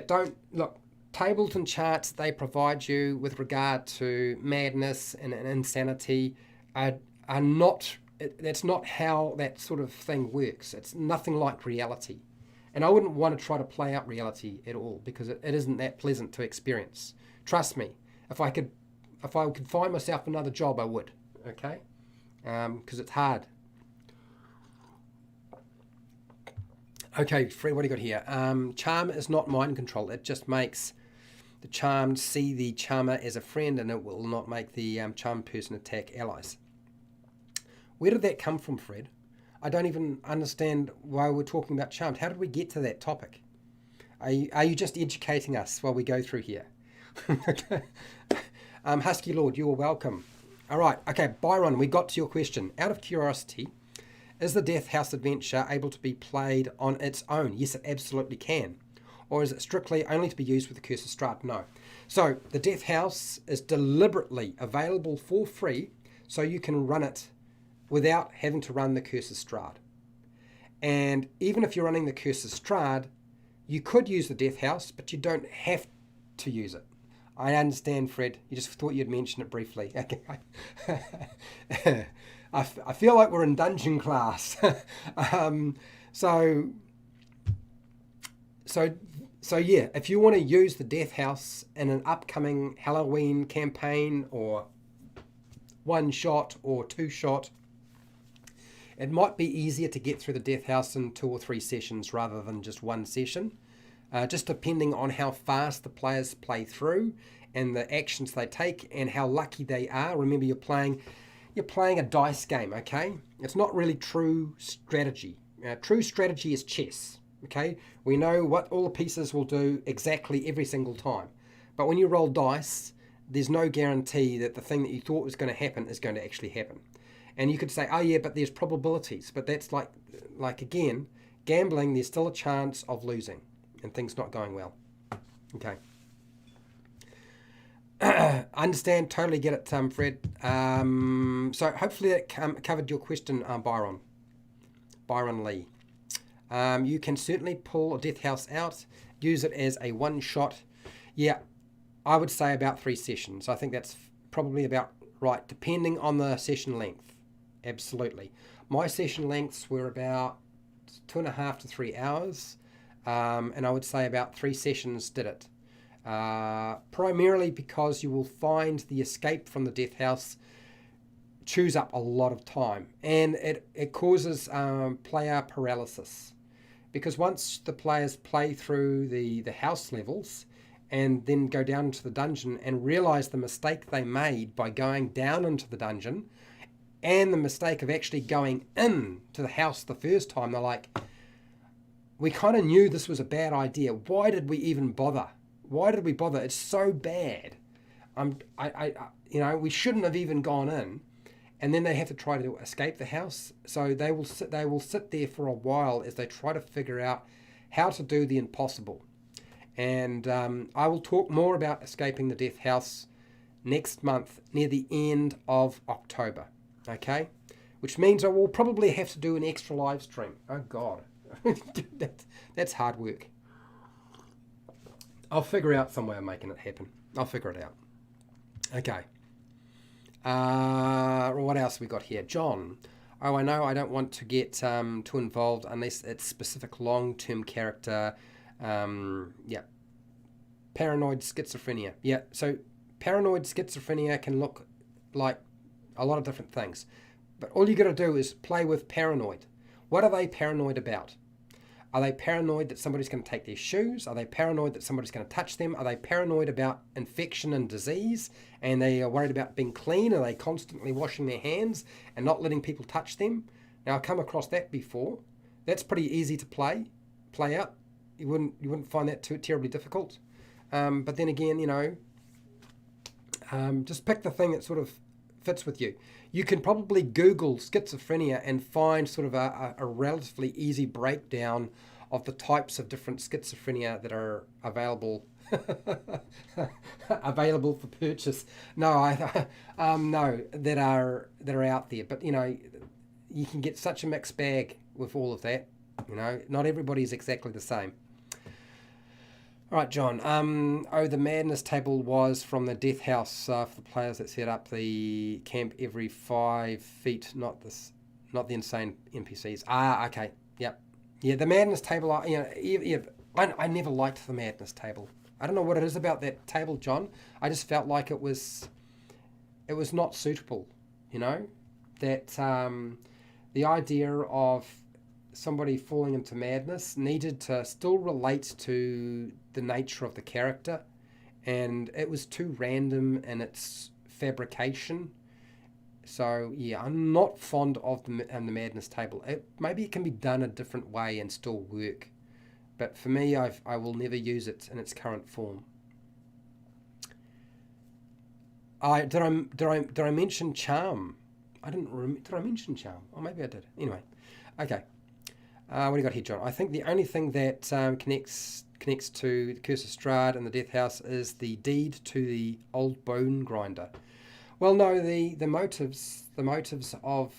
Don't look. Tables and charts they provide you with regard to madness and insanity are not. That's not how that sort of thing works. It's nothing like reality. And I wouldn't want to try to play out reality at all, because it isn't that pleasant to experience. Trust me, if I could find myself another job, I would. Okay, because it's hard. Okay, Fred, what do you got here? Charm is not mind control. It just makes the charmed see the charmer as a friend, and it will not make the charmed person attack allies. Where did that come from, Fred? I don't even understand why we're talking about charmed. How did we get to that topic? Are you just educating us while we go through here? Okay. Husky Lord, you are welcome. All right. Okay, Byron, we got to your question. Out of curiosity, is the Death House adventure able to be played on its own? Yes, it absolutely can. Or is it strictly only to be used with the Curse of Strahd? No. So the Death House is deliberately available for free, so you can run it without having to run the Curse of Strahd. And even if you're running the Curse of Strahd, you could use the Death House, but you don't have to use it. I understand, Fred. You just thought you'd mention it briefly. Okay. I feel like we're in dungeon class. So yeah, if you want to use the Death House in an upcoming Halloween campaign, or one shot or two shot, it might be easier to get through the Death House in 2 or 3 sessions rather than just one session, just depending on how fast the players play through and the actions they take and how lucky they are. Remember, you're playing a dice game, okay? It's not really true strategy. True strategy is chess, okay? We know what all the pieces will do exactly every single time. But when you roll dice, there's no guarantee that the thing that you thought was going to happen is going to actually happen. And you could say, oh yeah, but there's probabilities. But that's like again, gambling, there's still a chance of losing and things not going well. Okay. Understand, totally get it, Fred. So hopefully that covered your question, Byron Lee. You can certainly pull a Death House out, use it as a one-shot. Yeah, I would say about 3 sessions. I think that's probably about right, depending on the session length. Absolutely. My session lengths were about 2.5 to 3 hours, and I would say about 3 sessions did it. Primarily because you will find the escape from the Death House chews up a lot of time, and it causes player paralysis, because once the players play through the house levels and then go down into the dungeon and realize the mistake they made by going down into the dungeon and the mistake of actually going in to the house the first time, they're like, we kind of knew this was a bad idea. Why did we even bother? Why did we bother? It's so bad. We shouldn't have even gone in. And then they have to try to escape the house. So they will sit there for a while as they try to figure out how to do the impossible. And I will talk more about escaping the Death House next month, near the end of October. Okay? Which means I will probably have to do an extra live stream. Oh, God. That's hard work. I'll figure out some way of making it happen. I'll figure it out. Okay. What else we got here? John. Oh, I know I don't want to get too involved unless it's specific long-term character. Paranoid schizophrenia. Yeah, so paranoid schizophrenia can look like a lot of different things. But all you got to do is play with paranoid. What are they paranoid about? Are they paranoid that somebody's going to take their shoes? Are they paranoid that somebody's going to touch them? Are they paranoid about infection and disease, and they are worried about being clean? Are they constantly washing their hands and not letting people touch them? Now, I've come across that before. That's pretty easy to play out. You wouldn't find that too terribly difficult. But then again, just pick the thing that sort of fits with you. You can probably Google schizophrenia and find sort of a relatively easy breakdown of the types of different schizophrenia that are available available for purchase. No, no, that are out there. But you can get such a mixed bag with all of that. Not everybody's exactly the same. All right, John. The madness table was from the death house for the players that set up the camp every 5 feet, not the insane NPCs. Okay, yep, yeah. The madness table. I never liked the madness table. I don't know what it is about that table, John. I just felt like it was not suitable. That the idea of somebody falling into madness needed to still relate to the nature of the character, and it was too random in its fabrication. So yeah, I'm not fond of the madness table. Maybe it can be done a different way and still work, but for me, I will never use it in its current form. Did I mention charm? I didn't. Did I mention charm? Or maybe I did. Anyway, okay. What do you got here, John? I think the only thing that connects to the Curse of Strahd and the Death House is the deed to the old bone grinder. Well, no, the motives of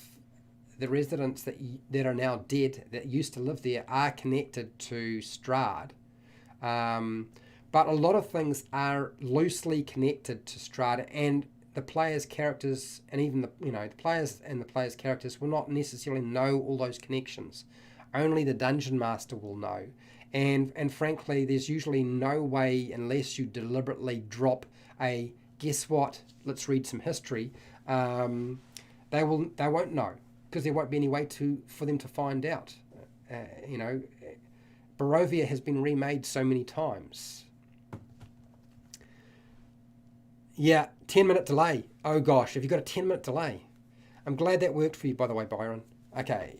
the residents that are now dead that used to live there are connected to Strahd, but a lot of things are loosely connected to Strahd, and the players' characters, and even the players and the players' characters will not necessarily know all those connections. Only the dungeon master will know, and frankly, there's usually no way, unless you deliberately drop a guess what, let's read some history. They won't know, because there won't be any way for them to find out. Barovia has been remade so many times. Yeah, 10-minute delay. Oh gosh, have you got a 10-minute delay? I'm glad that worked for you, by the way, Byron. Okay.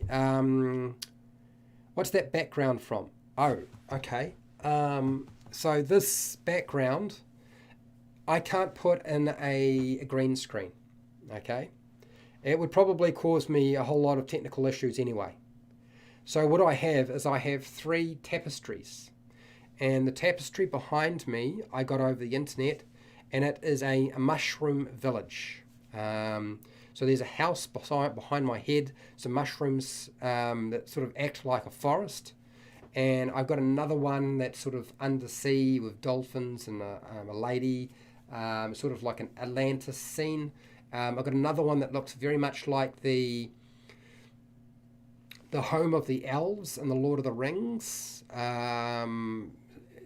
What's that background from? Oh, okay. So this background, I can't put in a green screen. Okay. It would probably cause me a whole lot of technical issues anyway. So what I have is 3 tapestries. And the tapestry behind me, I got over the internet, and it is a mushroom village. So there's a house behind my head, some mushrooms that sort of act like a forest. And I've got another one that's sort of undersea with dolphins and a lady, sort of like an Atlantis scene. I've got another one that looks very much like the home of the elves in the Lord of the Rings,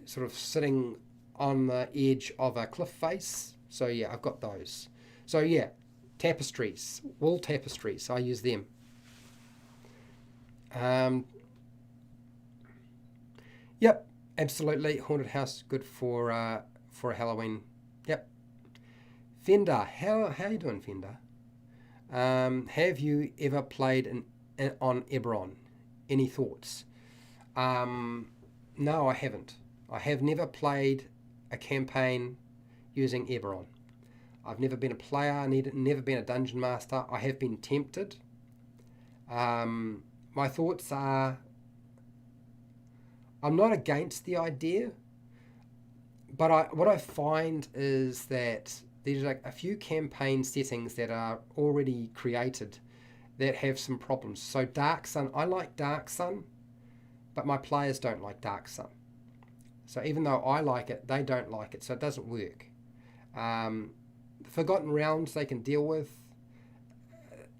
sort of sitting on the edge of a cliff face. So yeah, I've got those. So yeah, tapestries, wall tapestries, I use them. Yep, absolutely. Haunted house, good for a Halloween. Yep. Fender, how you doing, Fender? Have you ever played on Eberron? Any thoughts? No, I haven't. I have never played a campaign using Eberron. I've never been a player, never been a dungeon master. I have been tempted. My thoughts are, I'm not against the idea, but what I find is that there's like a few campaign settings that are already created that have some problems. So Dark Sun, I like Dark Sun, but my players don't like Dark Sun. So even though I like it, they don't like it, so it doesn't work. Forgotten Realms they can deal with.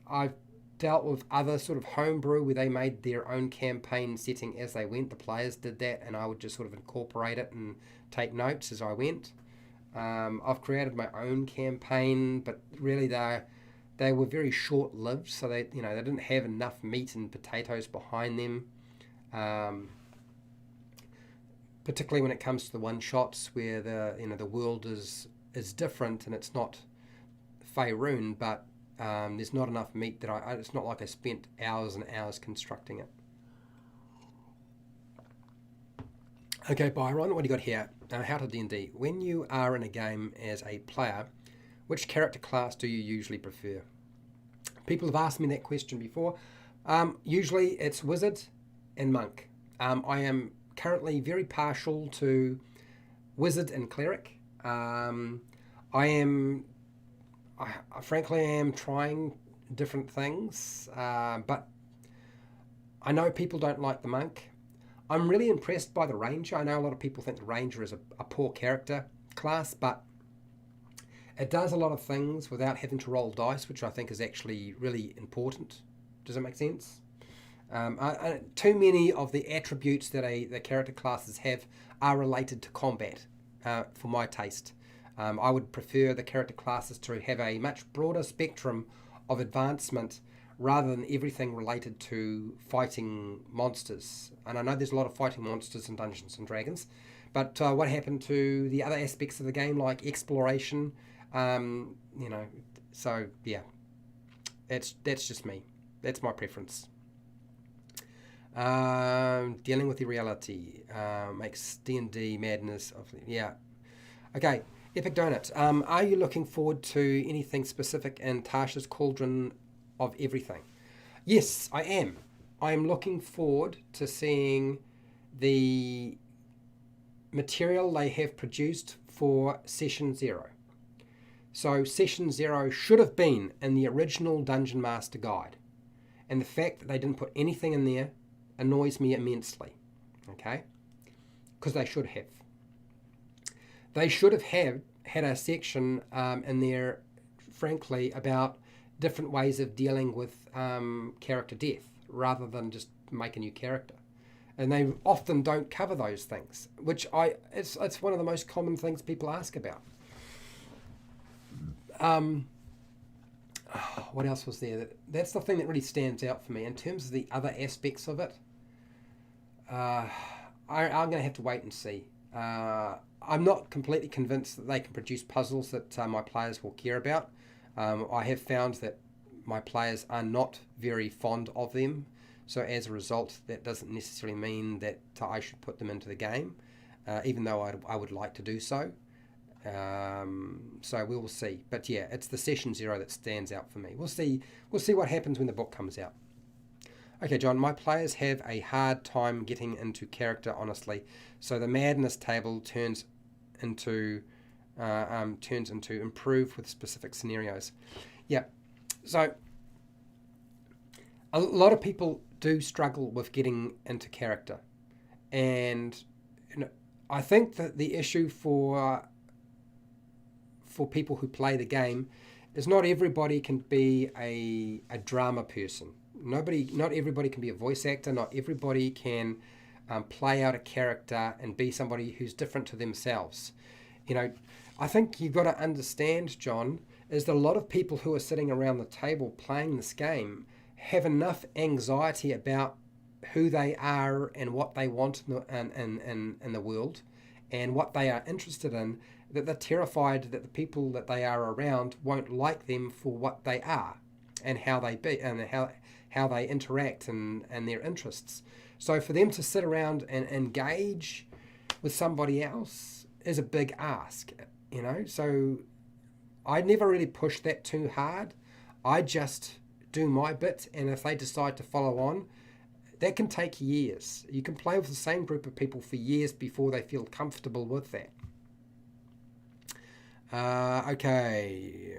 I've dealt with other sort of homebrew where they made their own campaign setting as they went. The players did that, and I would just sort of incorporate it and take notes as I went. I've created my own campaign, but really they were very short-lived, so they didn't have enough meat and potatoes behind them. Particularly when it comes to the one-shots where the world is different and it's not Faerun, but there's not enough meat that it's not like I spent hours and hours constructing it. Okay, Byron, what do you got here? How to D&D. When you are in a game as a player, which character class do you usually prefer? People have asked me that question before. Usually it's wizard and monk. I am currently very partial to wizard and cleric. I am, frankly, I am trying different things, but I know people don't like the monk. I'm really impressed by the ranger. I know a lot of people think the ranger is a poor character class, but it does a lot of things without having to roll dice, which I think is actually really important. Does that make sense? Too many of the attributes that the character classes have are related to combat, for my taste. I would prefer the character classes to have a much broader spectrum of advancement rather than everything related to fighting monsters. And I know there's a lot of fighting monsters in Dungeons and Dragons, but what happened to the other aspects of the game, like exploration? You know, so yeah, that's just me. That's my preference. Dealing with the reality makes D&D madness of, yeah. Okay, Epic Donut. Are you looking forward to anything specific in Tasha's Cauldron of Everything? Yes, I am. I am looking forward to seeing the material they have produced for Session 0. So Session 0 should have been in the original Dungeon Master Guide. And the fact that they didn't put anything in there annoys me immensely. Okay? Because they should have. They should have had a section in there, frankly, about different ways of dealing with character death rather than just make a new character. And they often don't cover those things, which it's one of the most common things people ask about. What else was there? That's the thing that really stands out for me. In terms of the other aspects of it, I'm going to have to wait and see. I'm not completely convinced that they can produce puzzles that my players will care about. I have found that my players are not very fond of them. So as a result, that doesn't necessarily mean that I should put them into the game, even though I would like to do so. So we will see. But yeah, it's the Session 0 that stands out for me. We'll see what happens when the book comes out. Okay, John, my players have a hard time getting into character, honestly. So the madness table turns into improve with specific scenarios. Yeah. So a lot of people do struggle with getting into character. And I think that the issue for people who play the game is not everybody can be a drama person. Not everybody can be a voice actor. Not everybody can play out a character and be somebody who's different to themselves. I think you've got to understand, John, is that a lot of people who are sitting around the table playing this game have enough anxiety about who they are and what they want in the world and what they are interested in, that they're terrified that the people that they are around won't like them for what they are and how they be and how they interact and their interests. So for them to sit around and engage with somebody else is a big ask, So I never really push that too hard. I just do my bit, and if they decide to follow on, that can take years. You can play with the same group of people for years before they feel comfortable with that. Okay.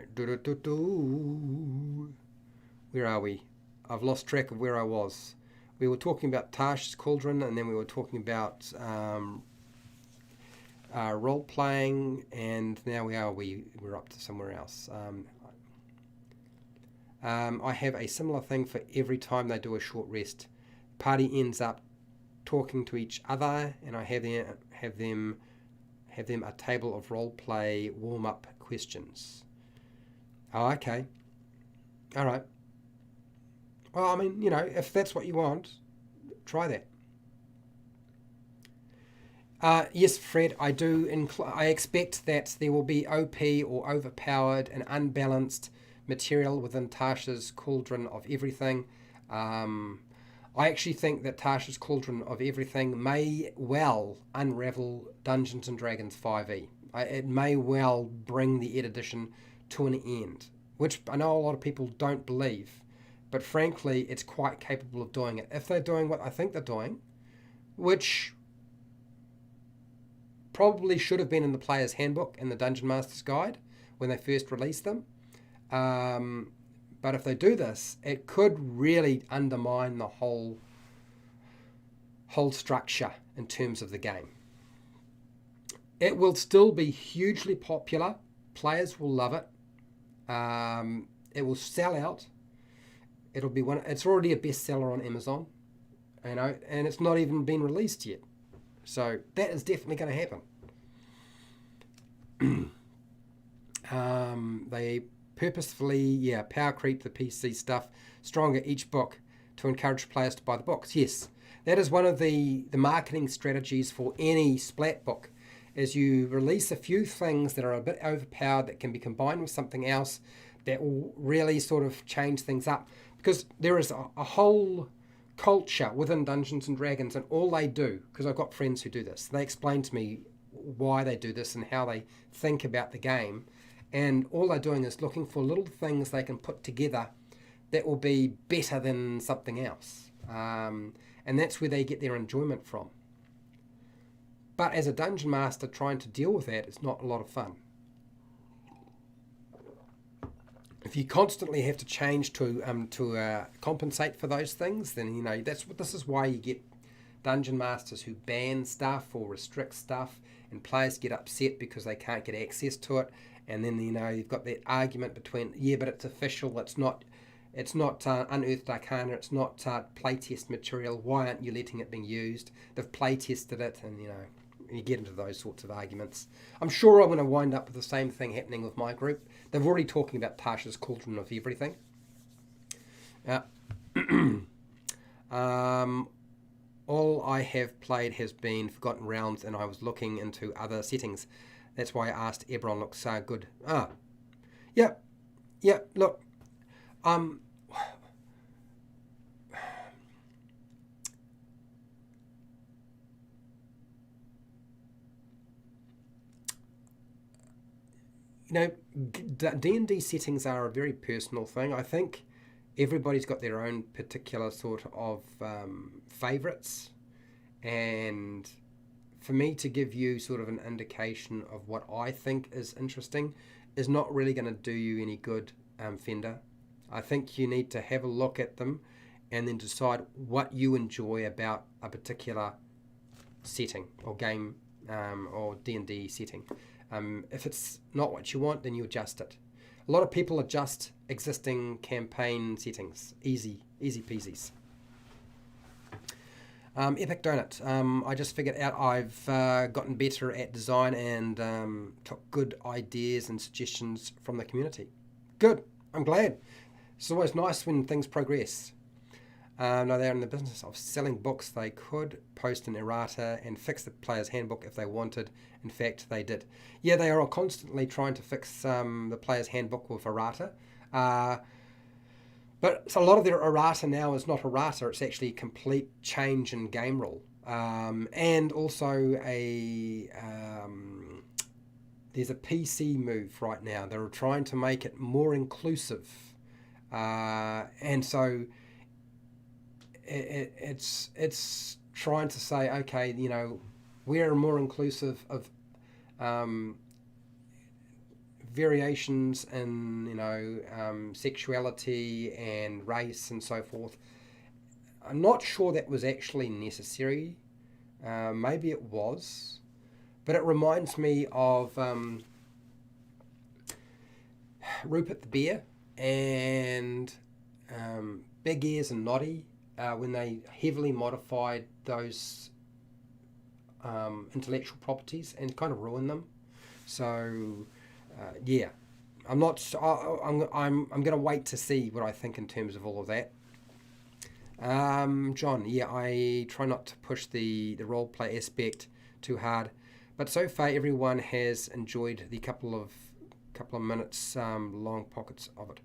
Where are we? I've lost track of where I was. We were talking about Tasha's Cauldron, and then we were talking about role-playing, and now we're up to somewhere else. I have a similar thing for every time they do a short rest. Party ends up talking to each other, and I have them a table of role-play warm-up questions. Oh, okay. All right. Well, I mean, if that's what you want, try that. Yes, Fred, I do. I expect that there will be OP or overpowered and unbalanced material within Tasha's Cauldron of Everything. I actually think that Tasha's Cauldron of Everything may well unravel Dungeons & Dragons 5e. It may well bring the Ed Edition to an end, which I know a lot of people don't believe, but frankly, it's quite capable of doing it. If they're doing what I think they're doing, which probably should have been in the player's handbook and the Dungeon Master's Guide when they first released them. But if they do this, it could really undermine the whole structure in terms of the game. It will still be hugely popular. Players will love it. It will sell out. It'll be it's already a bestseller on Amazon, and it's not even been released yet. So that is definitely going to happen. They purposefully, power creep the PC stuff stronger each book to encourage players to buy the books. Yes, that is one of the marketing strategies for any splat book, is you release a few things that are a bit overpowered that can be combined with something else that will really sort of change things up. Because there is a whole culture within Dungeons and Dragons, and all they do, because I've got friends who do this, they explain to me why they do this and how they think about the game, and all they're doing is looking for little things they can put together that will be better than something else, and that's where they get their enjoyment from. But as a dungeon master, trying to deal with that is not a lot of fun. If you constantly have to change to compensate for those things, then this is why you get dungeon masters who ban stuff or restrict stuff, and players get upset because they can't get access to it. And then you've got that argument between, but it's official, it's not Unearthed Arcana, it's not playtest material. Why aren't you letting it be used? They've playtested it, and you get into those sorts of arguments. I'm sure I'm going to wind up with the same thing happening with my group. They're already talking about Tasha's Cauldron of Everything. All I have played has been Forgotten Realms, and I was looking into other settings. That's why I asked. Ebron looks so good. Look, D&D settings are a very personal thing. I think everybody's got their own particular sort of favourites, and for me to give you sort of an indication of what I think is interesting is not really going to do you any good, Fender. I think you need to have a look at them and then decide what you enjoy about a particular setting or game or D&D setting. If it's not what you want, then you adjust it. A lot of people adjust existing campaign settings. Easy peasies. Epic Donut. I just figured out I've gotten better at design and took good ideas and suggestions from the community. Good. I'm glad. It's always nice when things progress. No, they're in the business of selling books. They could post an errata and fix the player's handbook if they wanted. In fact, they did. Yeah, they are constantly trying to fix the player's handbook with errata. But a lot of their errata now is not errata. It's actually a complete change in game rule. And also there's a PC move right now. They're trying to make it more inclusive. And so it's trying to say, okay, we're more inclusive of variations in sexuality and race and so forth. I'm not sure that was actually necessary. Maybe it was, but it reminds me of Rupert the Bear and Big Ears and Noddy when they heavily modified those intellectual properties and kind of ruined them. So I'm not. I'm going to wait to see what I think in terms of all of that. John, I try not to push the role play aspect too hard, but so far everyone has enjoyed the couple of minutes long pockets of it.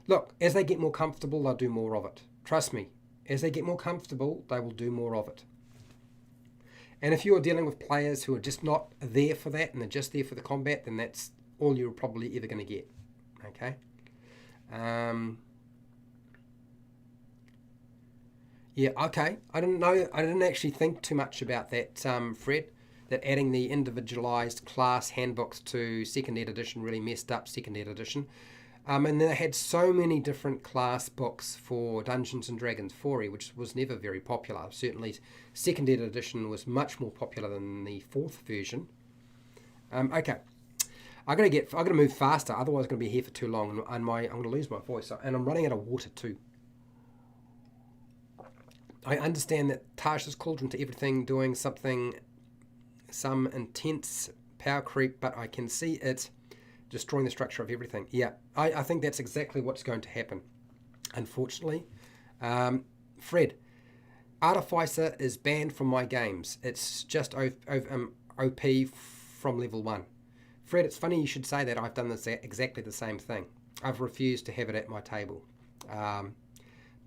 Look, as they get more comfortable, they'll do more of it. Trust me, as they get more comfortable, they will do more of it. And if you're dealing with players who are just not there for that and they're just there for the combat, then that's all you're probably ever going to get. Okay? Yeah, okay. I didn't know. I didn't actually think too much about that, Fred. That adding the individualized class handbooks to second ed edition really messed up second ed edition. And then they had so many different class books for Dungeons and Dragons 4e, which was never very popular. Certainly, second ed edition was much more popular than the fourth version. Okay, I'm gonna move faster. Otherwise, I'm gonna be here for too long, and I'm gonna lose my voice. And I'm running out of water too. I understand that Tasha's cauldron to everything doing something, some intense power creep, but I can see it destroying the structure of everything. Yeah, I think that's exactly what's going to happen, unfortunately. Fred, Artificer is banned from my games. It's just OP from level 1. Fred, it's funny you should say that. I've done this exactly the same thing. I've refused to have it at my table.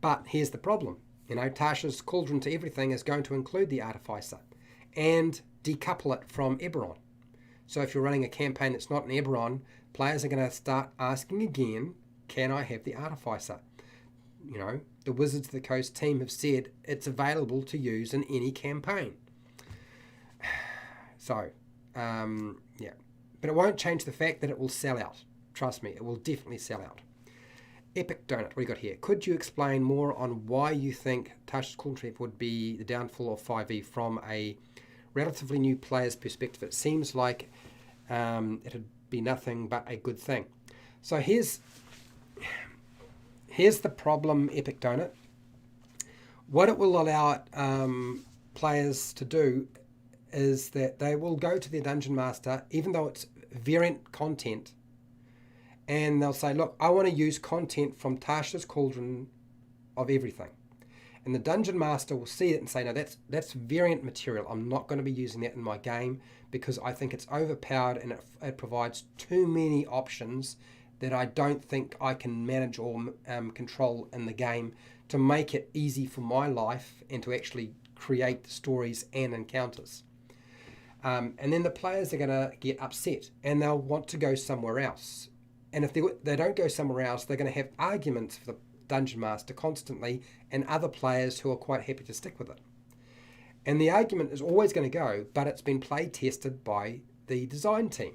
But here's the problem. Tasha's cauldron to everything is going to include the Artificer and decouple it from Eberron. So if you're running a campaign that's not in Eberron, players are going to start asking again, can I have the Artificer? The Wizards of the Coast team have said it's available to use in any campaign. So, yeah. But it won't change the fact that it will sell out. Trust me, it will definitely sell out. Epic Donut, what do you got here? Could you explain more on why you think Tasha's Cauldron would be the downfall of 5e from a relatively new player's perspective? It seems like it'd be nothing but a good thing. So here's the problem, Epic Donut. What it will allow players to do is that they will go to their Dungeon Master, even though it's variant content, and they'll say, look, I want to use content from Tasha's Cauldron of everything. And the Dungeon Master will see it and say, no, that's variant material. I'm not going to be using that in my game because I think it's overpowered and it provides too many options that I don't think I can manage or control in the game to make it easy for my life and to actually create stories and encounters. And then the players are going to get upset and they'll want to go somewhere else. And if they don't go somewhere else, they're going to have arguments for the Dungeon Master constantly and other players who are quite happy to stick with it. And the argument is always going to go, but it's been play tested by the design team.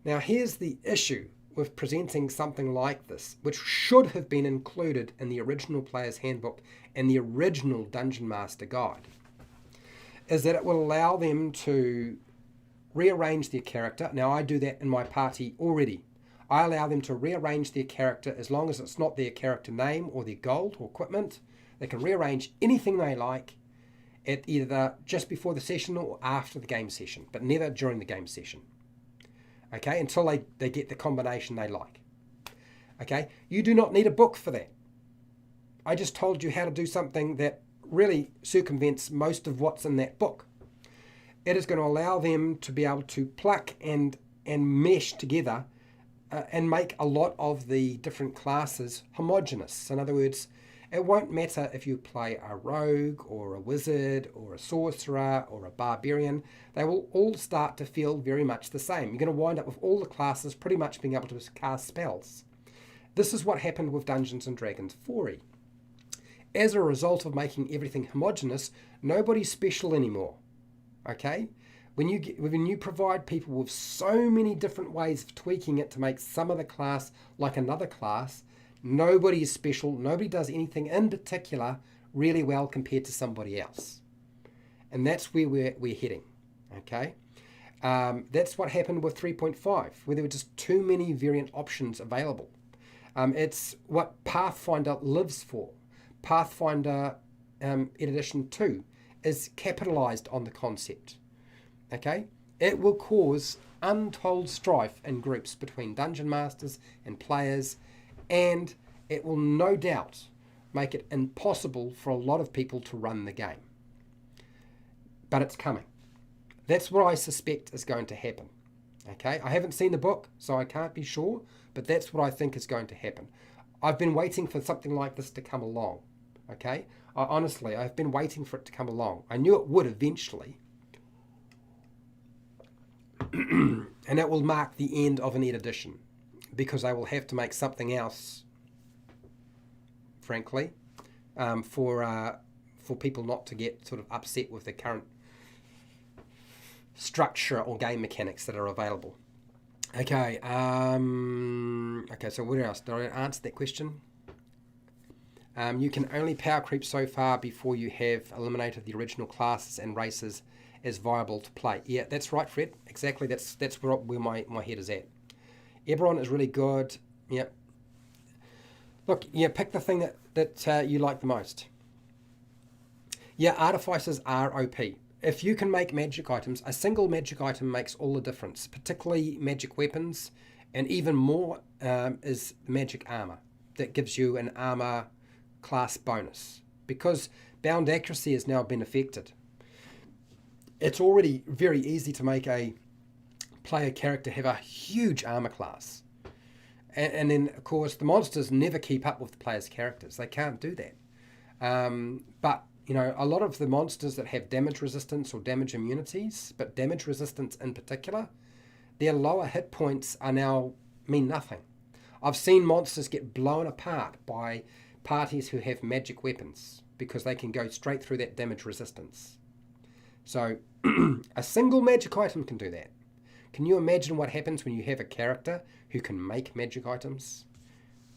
Now here's the issue with presenting something like this, which should have been included in the original Player's Handbook and the original Dungeon Master Guide, is that it will allow them to rearrange their character. Now I do that in my party already. I allow them to rearrange their character as long as it's not their character name or their gold or equipment. They can rearrange anything they like at either just before the session or after the game session, but never during the game session. Okay, until they get the combination they like. Okay, you do not need a book for that. I just told you how to do something that really circumvents most of what's in that book. It is going to allow them to be able to pluck and mesh together and make a lot of the different classes homogeneous. In other words, it won't matter if you play a rogue or a wizard or a sorcerer or a barbarian. They will all start to feel very much the same. You're going to wind up with all the classes pretty much being able to cast spells. This is what happened with Dungeons and Dragons 4e. As a result of making everything homogeneous, nobody's special anymore. Okay? When you provide people with so many different ways of tweaking it to make some of the class like another class, nobody is special, nobody does anything in particular really well compared to somebody else. And that's where we're heading. Okay? That's what happened with 3.5, where there were just too many variant options available. It's what Pathfinder lives for. Pathfinder Edition 2 is capitalized on the concept. Okay? It will cause untold strife in groups between dungeon masters and players, and it will no doubt make it impossible for a lot of people to run the game. But it's coming. That's what I suspect is going to happen. Okay? I haven't seen the book, so I can't be sure, but that's what I think is going to happen. I've been waiting for something like this to come along. Okay? Honestly, I've been waiting for it to come along. I knew it would eventually. And that will mark the end of an Ed edition, because I will have to make something else, frankly, for people not to get sort of upset with the current structure or game mechanics that are available. Okay. Okay. So what else? Did I answer that question? You can only power creep so far before you have eliminated the original classes and races as viable to play. Yeah, that's right, Fred. Exactly. That's where my head is at. Eberron is really good. Yeah. Look, yeah, pick the thing that you like the most. Yeah, artificers are OP. If you can make magic items, a single magic item makes all the difference, particularly magic weapons, and even more is magic armor. That gives you an armor class bonus. Because bound accuracy has now been affected, it's already very easy to make a player character have a huge armor class. And then, of course, the monsters never keep up with the player's characters. They can't do that. But, you know, a lot of the monsters that have damage resistance or damage immunities, but damage resistance in particular, their lower hit points are now mean nothing. I've seen monsters get blown apart by parties who have magic weapons because they can go straight through that damage resistance. So a single magic item can do that. Can you imagine what happens when you have a character who can make magic items?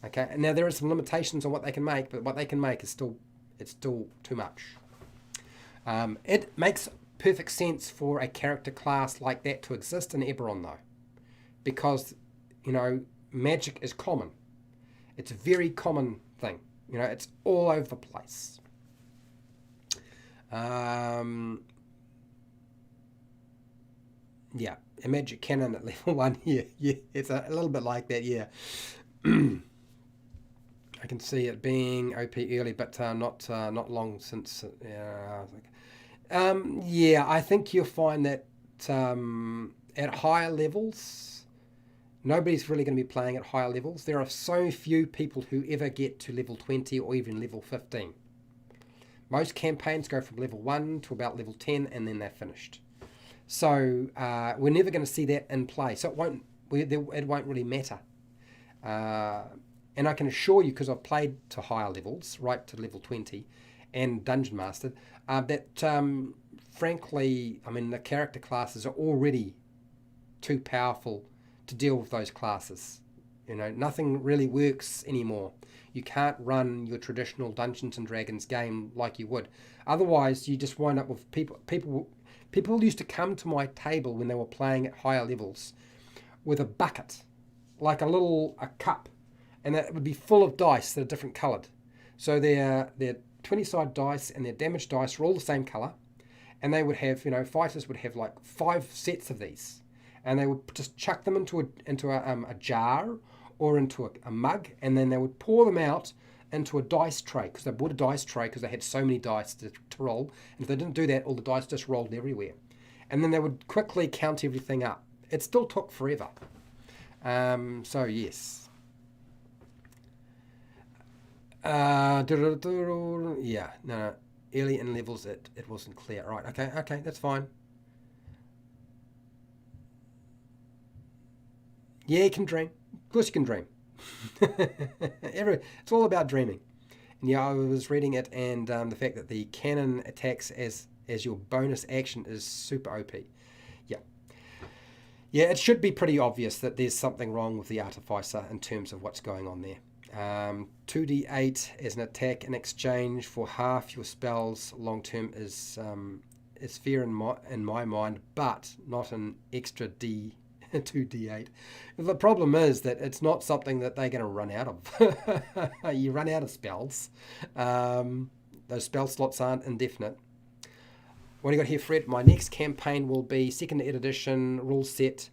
Okay, and now there are some limitations on what they can make, but what they can make is still too much. It makes perfect sense for a character class like that to exist in Eberron, though, because, you know, magic is common. It's a very common thing. You know, it's all over the place. Yeah, a magic cannon at level 1 here. Yeah, it's a little bit like that, yeah. I can see it being OP early, but not long since. Yeah, I think you'll find that at higher levels, nobody's really going to be playing at higher levels. There are so few people who ever get to level 20 or even level 15. Most campaigns go from level 1 to about level 10 and then they're finished. So we're never going to see that in play. So it won't really matter. And I can assure you, because I've played to higher levels, right to level 20, and Dungeon Mastered, that frankly, I mean, the character classes are already too powerful to deal with those classes. You know, nothing really works anymore. You can't run your traditional Dungeons and Dragons game like you would. Otherwise, you just wind up with People used to come to my table when they were playing at higher levels with a bucket, like a cup, and that would be full of dice that are different coloured. So their 20-sided dice and their damage dice were all the same colour, and they would have, you know, fighters would have like 5 sets of these, and they would just chuck them into a jar or into a mug, and then they would pour them out into a dice tray, because they bought a dice tray because they had so many dice to roll, and if they didn't do that, all the dice just rolled everywhere. And then they would quickly count everything up. It still took forever. So yes. Yeah, no, early in levels it wasn't clear. Right, okay, that's fine. Yeah, you can dream. Of course you can dream. It's all about dreaming. And yeah, I was reading it, and the fact that the cannon attacks as your bonus action is super OP. Yeah, it should be pretty obvious that there's something wrong with the Artificer in terms of what's going on there. 2d8 as an attack in exchange for half your spells long term is fair in my mind, but not an extra 2d8. The problem is that it's not something that they're going to run out of. You run out of spells. Those spell slots aren't indefinite. What do you got here, Fred? My next campaign will be 2nd edition rule set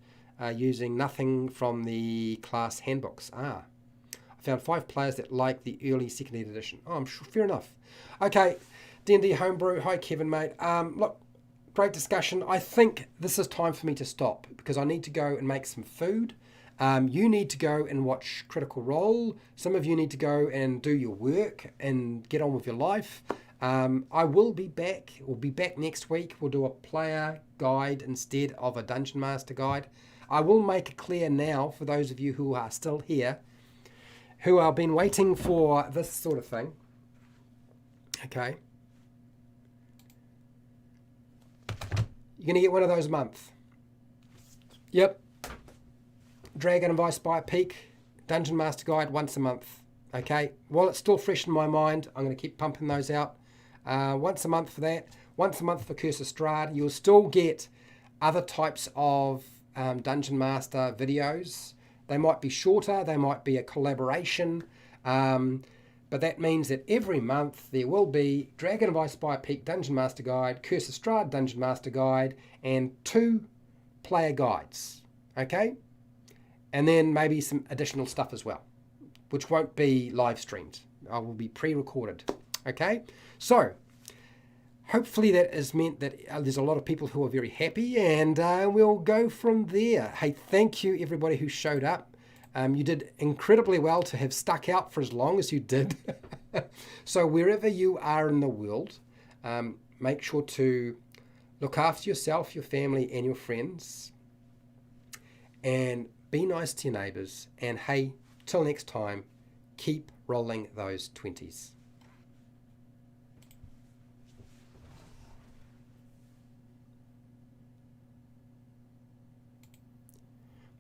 using nothing from the class handbooks. I found 5 players that like the early 2nd edition. Oh, I'm sure, fair enough. Okay, D&D Homebrew. Hi, Kevin, mate. Look, great discussion. I think this is time for me to stop because I need to go and make some food. You need to go and watch Critical Role. Some of you need to go and do your work and get on with your life. I will be back. We'll be back next week. We'll do a player guide instead of a Dungeon Master guide. I will make it clear now for those of you who are still here, who have been waiting for this sort of thing. Okay. You're going to get one of those a month. Yep. Dragon and Vice by Peak, Dungeon Master Guide once a month. Okay. While it's still fresh in my mind, I'm going to keep pumping those out. Once a month for that. Once a month for Curse of Strahd. You'll still get other types of Dungeon Master videos. They might be shorter. They might be a collaboration. But that means that every month there will be Dragon of Ice Spire Peak Dungeon Master Guide, Curse of Strahd Dungeon Master Guide, and 2 player guides. Okay? And then maybe some additional stuff as well, which won't be live streamed. I will be pre-recorded. Okay? So, hopefully that has meant that there's a lot of people who are very happy, and we'll go from there. Hey, thank you everybody who showed up. You did incredibly well to have stuck out for as long as you did. So wherever you are in the world, make sure to look after yourself, your family, and your friends. And be nice to your neighbours. And hey, till next time, keep rolling those 20s.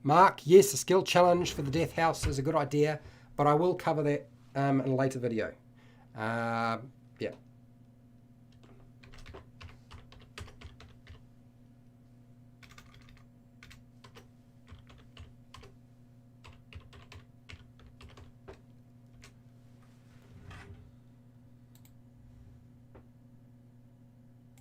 Mark, yes, a skill challenge for the Death House is a good idea, but I will cover that in a later video.